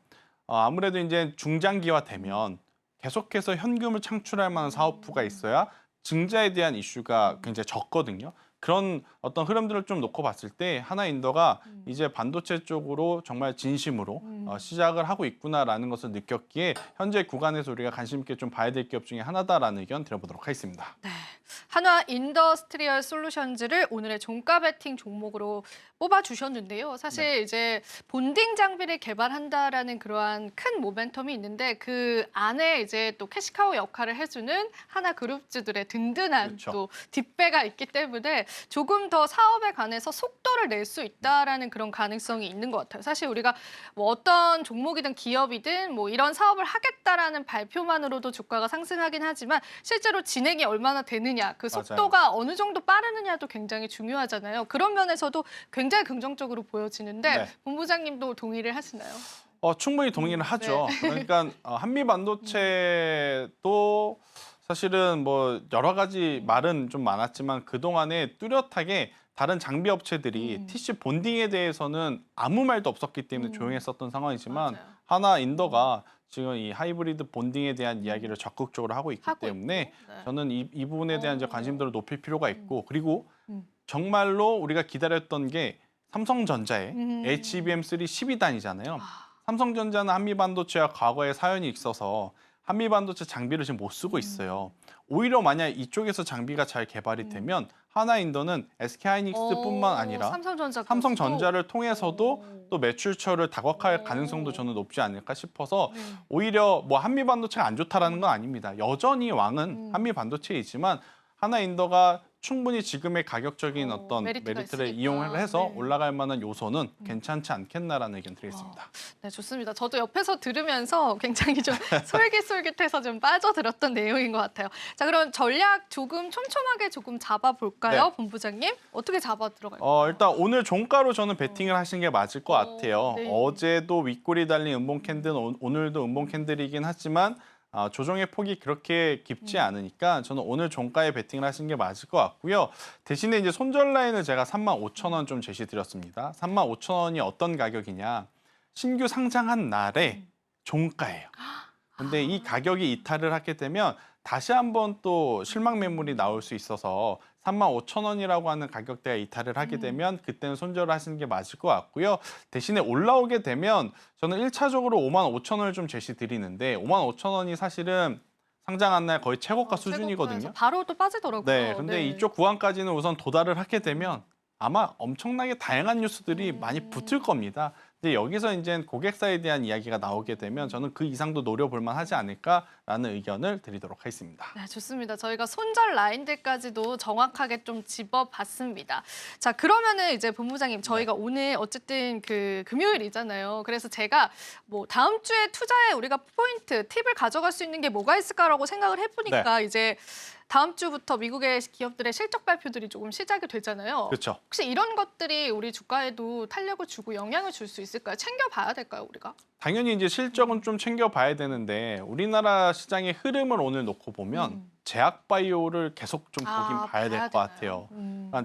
아무래도 이제 중장기화 되면 계속해서 현금을 창출할 만한 사업부가 있어야 증자에 대한 이슈가 굉장히 적거든요. 그런 어떤 흐름들을 좀 놓고 봤을 때 하나인더가 이제 반도체 쪽으로 정말 진심으로 시작을 하고 있구나라는 것을 느꼈기에 현재 구간에서 우리가 관심 있게 좀 봐야 될 기업 중에 하나다라는 의견 드려보도록 하겠습니다. 네. 한화 인더스트리얼 솔루션즈를 오늘의 종가 베팅 종목으로 뽑아주셨는데요. 사실 이제 본딩 장비를 개발한다라는 그러한 큰 모멘텀이 있는데 그 안에 이제 또 캐시카우 역할을 해주는 하나 그룹주들의 든든한 또 뒷배가 있기 때문에 조금 더 사업에 관해서 속도를 낼 수 있다라는 그런 가능성이 있는 것 같아요. 사실 우리가 뭐 어떤 종목이든 기업이든 뭐 이런 사업을 하겠다라는 발표만으로도 주가가 상승하긴 하지만 실제로 진행이 얼마나 되느냐, 그 속도가 어느 정도 빠르느냐도 굉장히 중요하잖아요. 그런 면에서도 굉장히 긍정적으로 보여지는데 본부장님도 동의를 하시나요? 충분히 동의를 하죠. 그러니까 한미 반도체도 사실은 뭐 여러 가지 말은 좀 많았지만 그동안에 뚜렷하게 다른 장비 업체들이 TC 본딩에 대해서는 아무 말도 없었기 때문에 조용했었던 상황이지만 하나 인더가 지금 이 하이브리드 본딩에 대한 이야기를 적극적으로 하고 있기 때문에 네. 저는 이 부분에 대한 이제 관심도를 높일 필요가 있고 그리고 음. 정말로 우리가 기다렸던 게 삼성전자의 HBM3 12단이잖아요. 삼성전자는 한미반도체와 과거에 사연이 있어서 한미반도체 장비를 지금 못 쓰고 있어요. 오히려 만약 이쪽에서 장비가 잘 개발이 되면 하나인더는 SK하이닉스뿐만 아니라 삼성전자를 통해서도 또 매출처를 다각화할 가능성도 저는 높지 않을까 싶어서 오히려 뭐 한미반도체가 안 좋다라는 건 아닙니다. 여전히 왕은 한미반도체이지만 하나인더가 충분히 지금의 가격적인 어떤 메리트를 있으니까. 이용을 해서 네. 올라갈 만한 요소는 괜찮지 않겠나라는 의견 드리겠습니다. 네, 좋습니다. 저도 옆에서 들으면서 굉장히 좀 솔깃솔깃해서 좀 빠져들었던 내용인 것 같아요. 자, 그럼 전략 조금 촘촘하게 조금 잡아볼까요, 네. 본부장님? 어떻게 잡아 들어갈까요? 일단 오늘 종가로 저는 베팅을 하신 게 맞을 것 같아요. 네. 어제도 윗골이 달린 음봉 캔들은 오늘도 음봉 캔들이긴 하지만 조정의 폭이 그렇게 깊지 않으니까 저는 오늘 종가에 베팅을 하신 게 맞을 것 같고요. 대신에 이제 손절 라인을 제가 35,000원 좀 제시드렸습니다. 35,000원이 어떤 가격이냐? 신규 상장한 날에 종가예요. 근데 이 가격이 이탈을 하게 되면 다시 한번 또 실망 매물이 나올 수 있어서 35,000원이라고 하는 가격대가 이탈을 하게 되면 그때는 손절을 하시는 게 맞을 것 같고요. 대신에 올라오게 되면 저는 1차적으로 55,000원을 좀 제시드리는데 55,000원이 사실은 상장한 날 거의 최고가 수준이거든요. 바로 또 빠지더라고요. 네, 근데 이쪽 구간까지는 우선 도달을 하게 되면 아마 엄청나게 다양한 뉴스들이 많이 붙을 겁니다. 근데 여기서 이제 고객사에 대한 이야기가 나오게 되면 저는 그 이상도 노려볼 만하지 않을까라는 의견을 드리도록 하겠습니다. 네, 좋습니다. 저희가 손절 라인들까지도 정확하게 좀 집어봤습니다. 자, 그러면은 이제 본부장님, 저희가 오늘 어쨌든 그 금요일이잖아요. 그래서 제가 뭐 다음 주에 투자에 우리가 포인트, 팁을 가져갈 수 있는 게 뭐가 있을까라고 생각을 해보니까 이제 다음 주부터 미국의 기업들의 실적 발표들이 조금 시작이 되잖아요. 그렇죠. 혹시 이런 것들이 우리 주가에도 탄력을 주고 영향을 줄 수 있을까요? 챙겨봐야 될까요, 우리가? 당연히 이제 실적은 좀 챙겨봐야 되는데 우리나라 시장의 흐름을 오늘 놓고 보면 제약바이오를 계속 좀 보긴 봐야 될 것 같아요.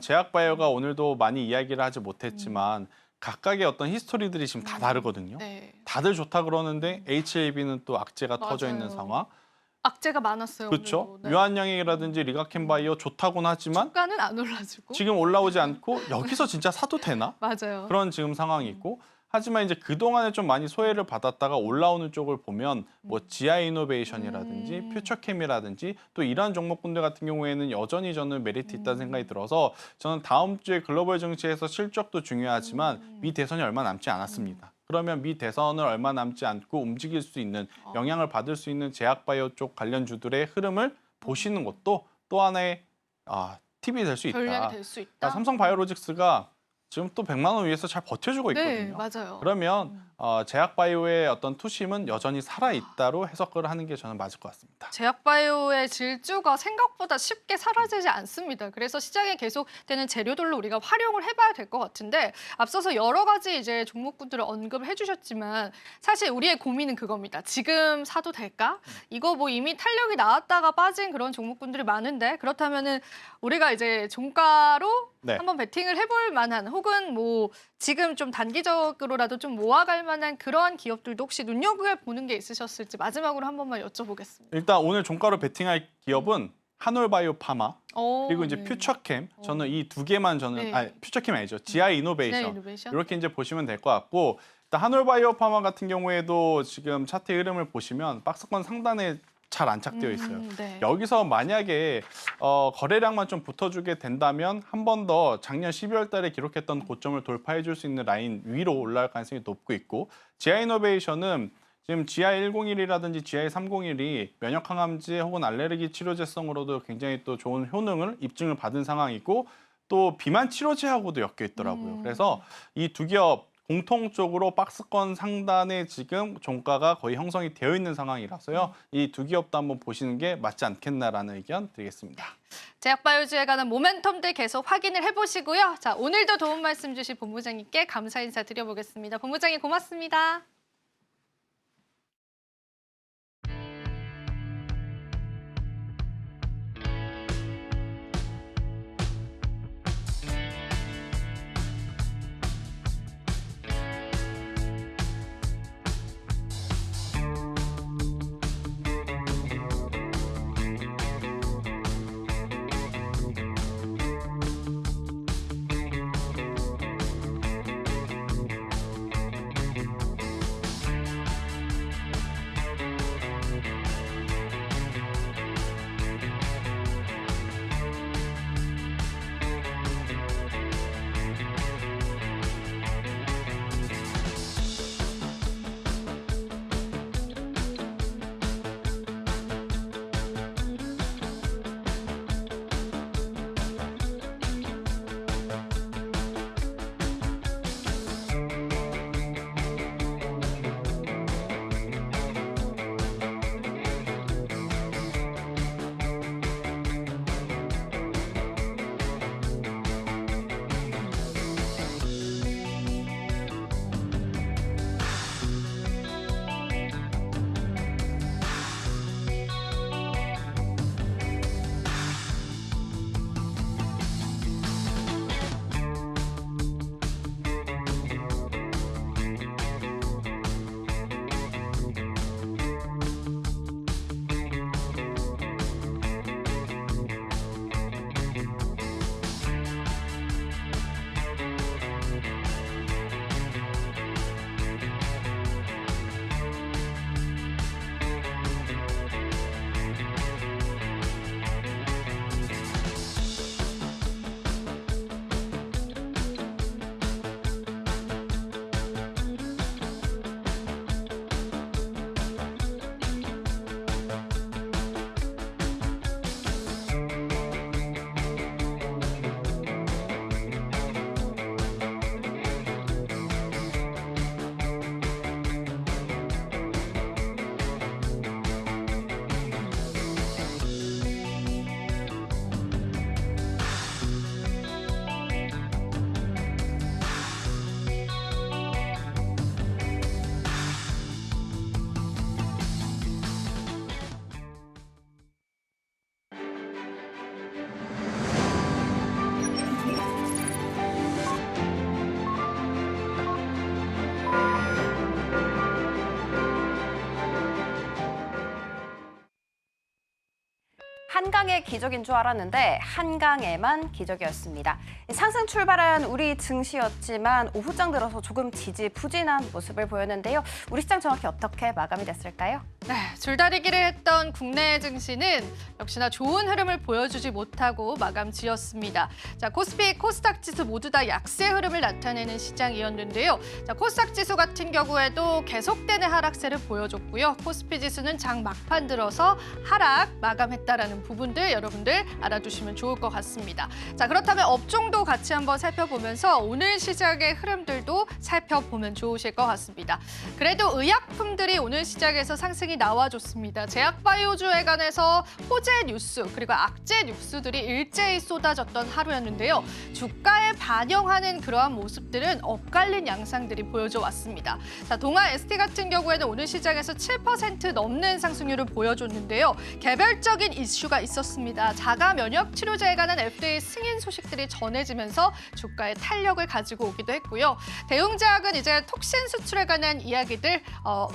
제약바이오가 오늘도 많이 이야기를 하지 못했지만 각각의 어떤 히스토리들이 지금 다 다르거든요. 네. 다들 좋다 그러는데 HLB는 또 악재가 터져 있는 맞아요. 상황. 악재가 많았어요. 그렇죠. 오늘도. 네. 유한양액이라든지 리가켄바이오 좋다고는 하지만 주가는 안 올라주고. 지금 올라오지 않고 여기서 진짜 사도 되나? 맞아요. 그런 지금 상황이 있고 하지만 이제 그동안에 좀 많이 소외를 받았다가 올라오는 쪽을 보면 뭐 지아이노베이션이라든지 퓨처캠이라든지 또 이러한 종목군들 같은 경우에는 여전히 저는 메리트 있다는 생각이 들어서 저는 다음 주에 글로벌 증시에서 실적도 중요하지만 미 대선이 얼마 남지 않았습니다. 그러면 미 대선을 얼마 남지 않고 움직일 수 있는 영향을 받을 수 있는 제약바이오 쪽 관련주들의 흐름을 보시는 것도 또 하나의 팁이 될 수 있다. 전략이 될 수 있다. 삼성바이오로직스가 지금 또 100만 원 위에서 잘 버텨주고 네, 있거든요. 맞아요. 그러면 제약바이오의 어떤 투심은 여전히 살아있다로 해석을 하는 게 저는 맞을 것 같습니다. 제약바이오의 질주가 생각보다 쉽게 사라지지 않습니다. 그래서 시장에 계속되는 재료들로 우리가 활용을 해봐야 될 것 같은데 앞서서 여러 가지 이제 종목군들을 언급을 해주셨지만 사실 우리의 고민은 그겁니다. 지금 사도 될까? 이거 뭐 이미 탄력이 나왔다가 빠진 그런 종목군들이 많은데 그렇다면은 우리가 이제 종가로 한번 베팅을 해볼 만한 혹은 뭐 지금 좀 단기적으로라도 좀 모아갈 만한 그러한 기업들도 혹시 눈여겨보는 게 있으셨을지 마지막으로 한 번만 여쭤보겠습니다. 일단 오늘 종가로 베팅할 기업은 한올바이오파마 그리고 이제 퓨처캠 저는 이 두 개만 저는 퓨처캠 아니죠. 지아이노베이션 이렇게 이제 보시면 될 것 같고 일단 한올바이오파마 같은 경우에도 지금 차트의 흐름을 보시면 박스권 상단에 잘 안착되어 있어요. 여기서 만약에 거래량만 좀 붙어주게 된다면 한 번 더 작년 12월 달에 기록했던 고점을 돌파해 줄 수 있는 라인 위로 올라갈 가능성이 높고 있고 지아이노베이션은 지금 GI101이라든지 GI301이 면역 항암제 혹은 알레르기 치료제성으로도 굉장히 또 좋은 효능을 입증을 받은 상황이고 또 비만 치료제하고도 엮여 있더라고요. 그래서 이 두 기업 공통적으로 박스권 상단에 지금 종가가 거의 형성이 되어 있는 상황이라서요. 이 두 기업도 한번 보시는 게 맞지 않겠나라는 의견 드리겠습니다. 제약바이오주에 관한 모멘텀들 계속 확인을 해보시고요. 자, 오늘도 도움 말씀 주신 본부장님께 감사 인사 드려보겠습니다. 본부장님 고맙습니다. 한강의 기적인 줄 알았는데 한강에만 기적이었습니다. 상승 출발한 우리 증시였지만 오후장 들어서 조금 지지부진한 모습을 보였는데요. 우리 시장 정확히 어떻게 마감이 됐을까요? 네, 줄다리기를 했던 국내 증시는 역시나 좋은 흐름을 보여주지 못하고 마감 지었습니다. 자, 코스피, 코스닥 지수 모두 다 약세 흐름을 나타내는 시장이었는데요. 자, 코스닥 지수 같은 경우에도 계속되는 하락세를 보여줬고요. 코스피 지수는 장 막판 들어서 하락 마감했다라는 부분들 여러분들 알아두시면 좋을 것 같습니다. 자, 그렇다면 업종도 같이 한번 살펴보면서 오늘 시장의 흐름들도 살펴보면 좋으실 것 같습니다. 그래도 의약품들이 오늘 시장에서 상승이 나와줬습니다. 제약바이오주에 관해서 호재 뉴스 그리고 악재 뉴스들이 일제히 쏟아졌던 하루였는데요. 주가에 반영하는 그러한 모습들은 엇갈린 양상들이 보여져 왔습니다. 자, 동아 ST 같은 경우에는 오늘 시장에서 7% 넘는 상승률을 보여줬는데요. 개별적인 이슈가 있었습니다. 자가 면역 치료제에 관한 FDA 승인 소식들이 전해지면서 주가에 탄력을 가지고 오기도 했고요. 대웅제약은 이제 톡신 수출에 관한 이야기들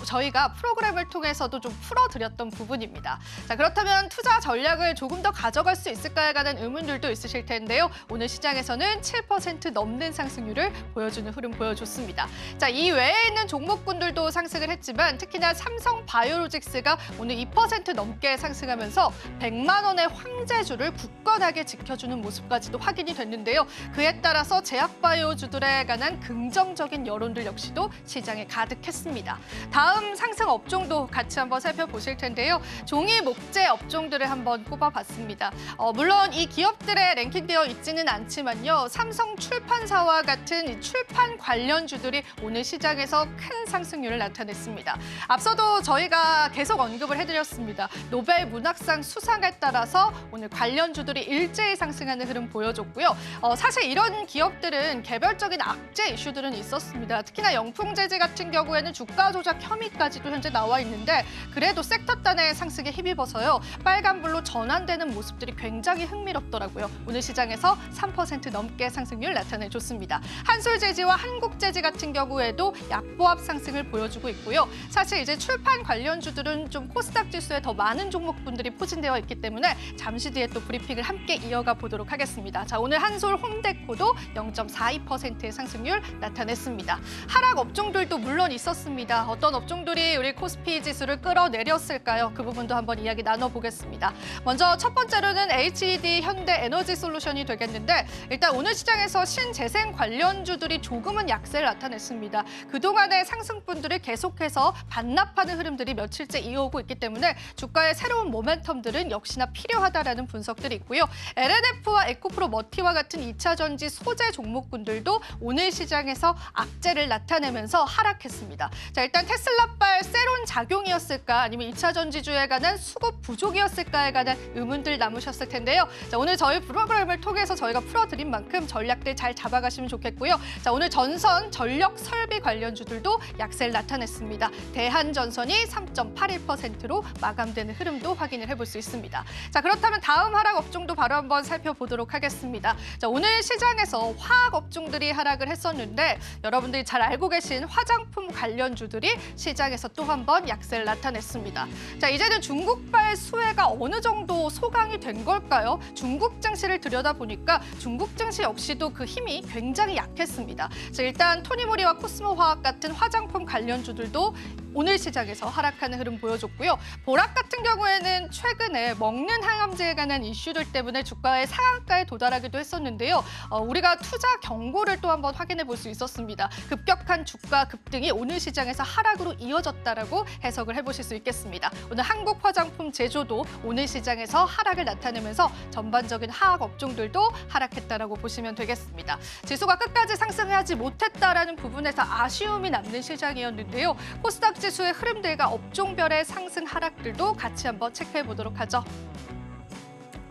저희가 프로그램을 통해서도 좀 풀어드렸던 부분입니다. 자, 그렇다면 투자 전략을 조금 더 가져갈 수 있을까에 관한 의문들도 있으실 텐데요. 오늘 시장에서는 7% 넘는 상승률을 보여주는 흐름 보여줬습니다. 자, 이 외에 있는 종목군들도 상승을 했지만 특히나 삼성바이오로직스가 오늘 2% 넘게 상승하면서 100만 원의 황제주를 굳건하게 지켜주는 모습까지도 확인이 됐는데요. 그에 따라서 제약바이오주들에 관한 긍정적인 여론들 역시도 시장에 가득했습니다. 다음 상승 업종도 같이 한번 살펴보실 텐데요. 종이 목재 업종들을 한번 꼽아봤습니다. 물론 이 기업들에 랭킹되어 있지는 않지만요. 삼성 출판사와 같은 이 출판 관련주들이 오늘 시장에서 큰 상승률을 나타냈습니다. 앞서도 저희가 계속 언급을 해드렸습니다. 노벨 문학상 수상에 따라서 오늘 관련주들이 일제히 상승하는 흐름 보여줬고요. 사실 이런 기업들은 개별적인 악재 이슈들은 있었습니다. 특히나 영풍재지 같은 경우에는 주가 조작 혐의까지도 현재 나와 있는데 그래도 섹터 단의 상승에 힘입어서요. 빨간불로 전환되는 모습들이 굉장히 흥미롭더라고요. 오늘 시장에서 3% 넘게 상승률 나타내줬습니다. 한솔재지와 한국재지 같은 경우에도 약보합 상승을 보여주고 있고요. 사실 이제 출판 관련주들은 좀 코스닥 지수에 더 많은 종목분들이 포진되어 있기 때문에 잠시 뒤에 또 브리핑을 함께 이어가 보도록 하겠습니다. 자, 오늘 한솔 홈데코도 0.42%의 상승률 나타냈습니다. 하락 업종들도 물론 있었습니다. 어떤 업종들이 우리 코스피 지수를 끌어내렸을까요? 그 부분도 한번 이야기 나눠보겠습니다. 먼저 첫 번째로는 HED 현대에너지솔루션이 되겠는데 일단 오늘 시장에서 신재생 관련주들이 조금은 약세를 나타냈습니다. 그동안의 상승분들을 계속해서 반납하는 흐름들이 며칠째 이어오고 있기 때문에 주가의 새로운 모멘텀들은 역시나 필요하다라는 분석들이 있고요. LNF와 에코프로 머티와 같은 2차 전지 소재 종목군들도 오늘 시장에서 악재를 나타내면서 하락했습니다. 자, 일단 테슬라발 세론 작용이었을까 아니면 2차 전지주에 관한 수급 부족이었을까에 관한 의문들 남으셨을 텐데요. 자, 오늘 저희 프로그램을 통해서 저희가 풀어드린 만큼 전략들 잘 잡아가시면 좋겠고요. 자, 오늘 전선 전력 설비 관련주들도 약세를 나타냈습니다. 대한전선이 3.81%로 마감되는 흐름도 확인을 해볼 수 있습니다. 자, 그렇다면 다음 하락 업종도 바로 한번 살펴보도록 하겠습니다. 자, 오늘 시장에서 화학 업종들이 하락을 했었는데 여러분들이 잘 알고 계신 화장품 관련주들이 시장에서 또 한 번 약세를 나타냈습니다. 자, 이제는 중국발 수혜가 어느 정도 소강이 된 걸까요? 중국 증시를 들여다보니까 중국 증시 역시도 그 힘이 굉장히 약했습니다. 자, 일단 토니모리와 코스모화학 같은 화장품 관련주들도 오늘 시장에서 하락하는 흐름 보여줬고요. 보락 같은 경우에는 최근에 먹는 항암제에 관한 이슈들 때문에 주가의 상한가에 도달하기도 했었는데요. 우리가 투자 경고를 또 한번 확인해 볼 수 있었습니다. 급격한 주가 급등이 오늘 시장에서 하락으로 이어졌다라고 해석을 해보실 수 있겠습니다. 오늘 한국 화장품 제조도 오늘 시장에서 하락을 나타내면서 전반적인 화학 업종들도 하락했다라고 보시면 되겠습니다. 지수가 끝까지 상승하지 못했다라는 부분에서 아쉬움이 남는 시장이었는데요. 코스닥 지수의 흐름들과 업종별의 상승 하락들도 같이 한번 체크해 보도록 하죠.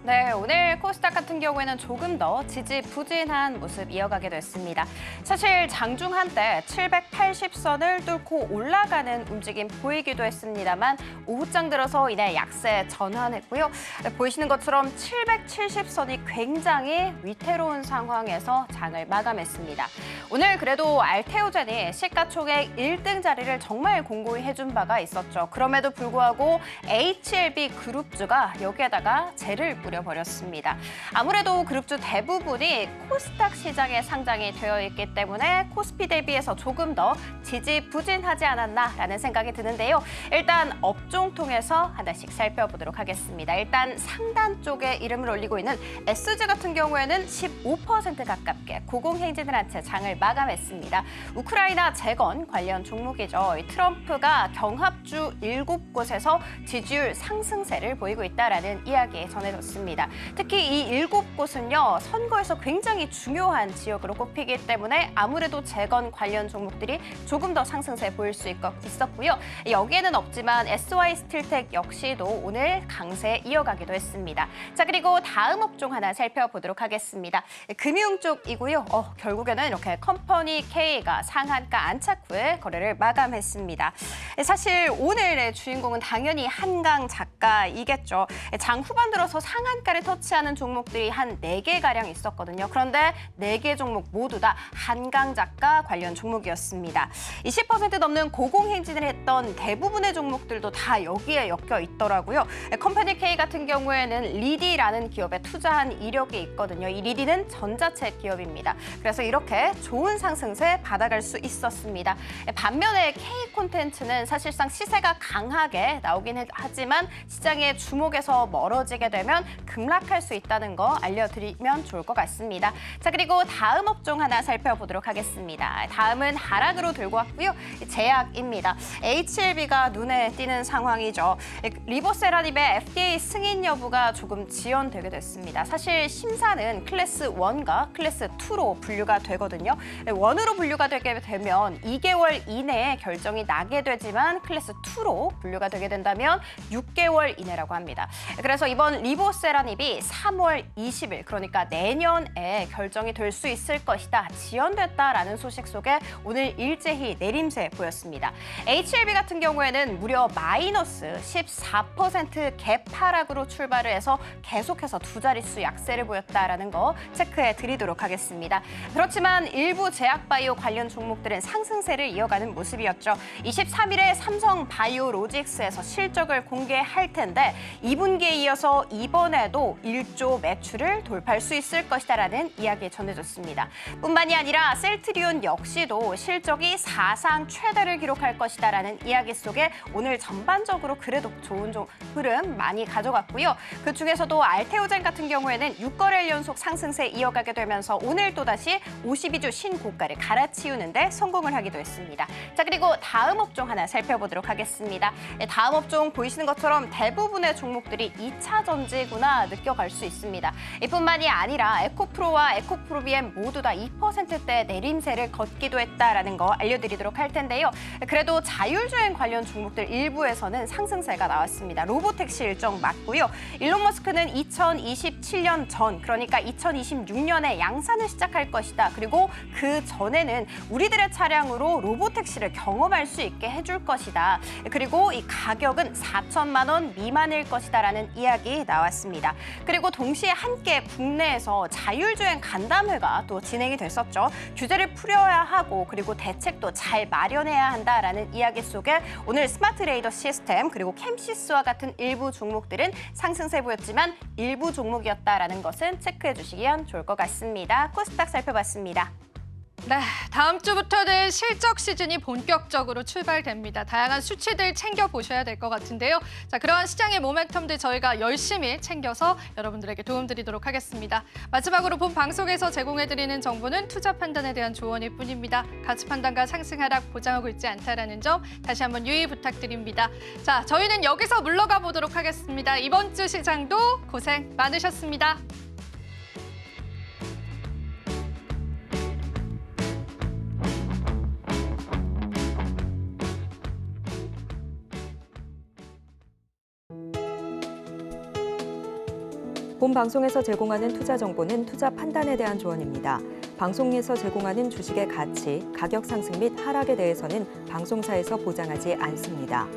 네, 오늘 코스닥 같은 경우에는 조금 더 지지부진한 모습 이어가게 됐습니다. 사실 장중 한때 780선을 뚫고 올라가는 움직임 보이기도 했습니다만 오후장 들어서 이내 약세 전환했고요. 보이시는 것처럼 770선이 굉장히 위태로운 상황에서 장을 마감했습니다. 오늘 그래도 알테오젠이 시가총액 1등 자리를 정말 공고히 해준 바가 있었죠. 그럼에도 불구하고 HLB 그룹주가 여기에다가 재를 뿌려버렸습니다. 아무래도 그룹주 대부분이 코스닥 시장에 상장이 되어 있기 때문에 코스피 대비해서 조금 더 지지부진하지 않았나라는 생각이 드는데요. 일단 업종 통해서 하나씩 살펴보도록 하겠습니다. 일단 상단 쪽에 이름을 올리고 있는 SG 같은 경우에는 15% 가깝게 고공행진을 한 채 장을 마감했습니다. 우크라이나 재건 관련 종목이죠. 트럼프가 경합주 7곳에서 지지율 상승세를 보이고 있다라는 이야기 전해졌습니다. 특히 이 7곳은요, 선거에서 굉장히 중요한 지역으로 꼽히기 때문에 아무래도 재건 관련 종목들이 조금 더 상승세 보일 수 있었고요. 여기에는 없지만 SY스틸텍 역시도 오늘 강세 이어가기도 했습니다. 자, 그리고 다음 업종 하나 살펴보도록 하겠습니다. 금융 쪽이고요. 결국에는 이렇게 컴퍼니 K가 상한가 안착 후에 거래를 마감했습니다. 사실 오늘의 주인공은 당연히 한강 작가이겠죠. 장 후반 들어서 상한가를 터치하는 종목들이 한 4개가량 있었거든요. 그런데 4개 종목 모두 다 한강 작가 관련 종목이었습니다. 20% 넘는 고공행진을 했던 대부분의 종목들도 다 여기에 엮여 있더라고요. 컴퍼니 K 같은 경우에는 리디라는 기업에 투자한 이력이 있거든요. 이 리디는 전자책 기업입니다. 그래서 이렇게 좋은 상승세 받아갈 수 있었습니다. 반면에 K 콘텐츠는 사실상 시세가 강하게 나오긴 하지만 시장의 주목에서 멀어지게 되면 급락할 수 있다는 거 알려드리면 좋을 것 같습니다. 자, 그리고 다음 업종 하나 살펴보도록 하겠습니다. 다음은 하락으로 들고 왔고요. 제약입니다. HLB가 눈에 띄는 상황이죠. 리보세라닙의 FDA 승인 여부가 조금 지연되게 됐습니다. 사실 심사는 클래스 1과 클래스 2로 분류가 되거든요. 1으로 분류가 되게 되면 2개월 이내에 결정이 나게 되지만 클래스 2로 분류가 되게 된다면 6개월 이내라고 합니다. 그래서 이번 리보세라닙이 3월 20일, 그러니까 내년에 결정이 될 수 있을 것이다, 지연됐다라는 소식 속에 오늘 일제히 내림세 보였습니다. HLB 같은 경우에는 무려 마이너스 14% 갭 하락으로 출발을 해서 계속해서 두 자릿수 약세를 보였다라는 거 체크해 드리도록 하겠습니다. 그렇지만 일부 제약바이오 관련 종목들은 상승세를 이어가는 모습이었죠. 23일에 삼성바이오로직스에서 실적을 공개할 텐데 2분기에 이어서 이번에도 1조 매출을 돌파할 수 있을 것이다라는 이야기 전해졌습니다. 뿐만이 아니라 셀트리온 역시도 실적이 사상 최대를 기록할 것이다라는 이야기 속에 오늘 전반적으로 그래도 좋은 흐름 많이 가져갔고요. 그중에서도 알테오젠 같은 경우에는 6거래일 연속 상승세 이어가게 되면서 오늘 또다시 52주 신고가를 갈아치우는데 성공을 하기도 했습니다. 자, 그리고 다음 업종 하나 살펴보도록 하겠습니다. 다음 업종 보이시는 것처럼 대부분의 종목들이 2차 전지구나 느껴갈 수 있습니다. 이뿐만이 아니라 에코프로와 에코프로비엠 모두 다 2%대 내림세를 걷기도 했다라는 거 알려드리도록 할 텐데요. 그래도 자율주행 관련 종목들 일부에서는 상승세가 나왔습니다. 로보택시 일정 맞고요. 일론 머스크는 2027년 전, 그러니까 2026년에 양산을 시작할 것이다. 그리고 그 전에는 우리들의 차량으로 로보택시를 경험할 수 있게 해줄 것이다. 그리고 이 가격은 4천만 원 미만일 것이다라는 이야기 나왔습니다. 그리고 동시에 함께 국내에서 자율주행 간담회가 또 진행이 됐었죠. 규제를 풀어야 하고 그리고 대책도 잘 마련해야 한다라는 이야기 속에 오늘 스마트 레이더 시스템 그리고 캠시스와 같은 일부 종목들은 상승세 보였지만 일부 종목이었다라는 것은 체크해 주시면 좋을 것 같습니다. 코스닥 살펴봤습니다. 네, 다음 주부터는 실적 시즌이 본격적으로 출발됩니다. 다양한 수치들 챙겨보셔야 될 것 같은데요. 자, 그러한 시장의 모멘텀들 저희가 열심히 챙겨서 여러분들에게 도움드리도록 하겠습니다. 마지막으로 본 방송에서 제공해드리는 정보는 투자 판단에 대한 조언일 뿐입니다. 가치 판단과 상승 하락 보장하고 있지 않다라는 점 다시 한번 유의 부탁드립니다. 자, 저희는 여기서 물러가 보도록 하겠습니다. 이번 주 시장도 고생 많으셨습니다. 본 방송에서 제공하는 투자 정보는 투자 판단에 대한 조언입니다. 방송에서 제공하는 주식의 가치, 가격 상승 및 하락에 대해서는 방송사에서 보장하지 않습니다.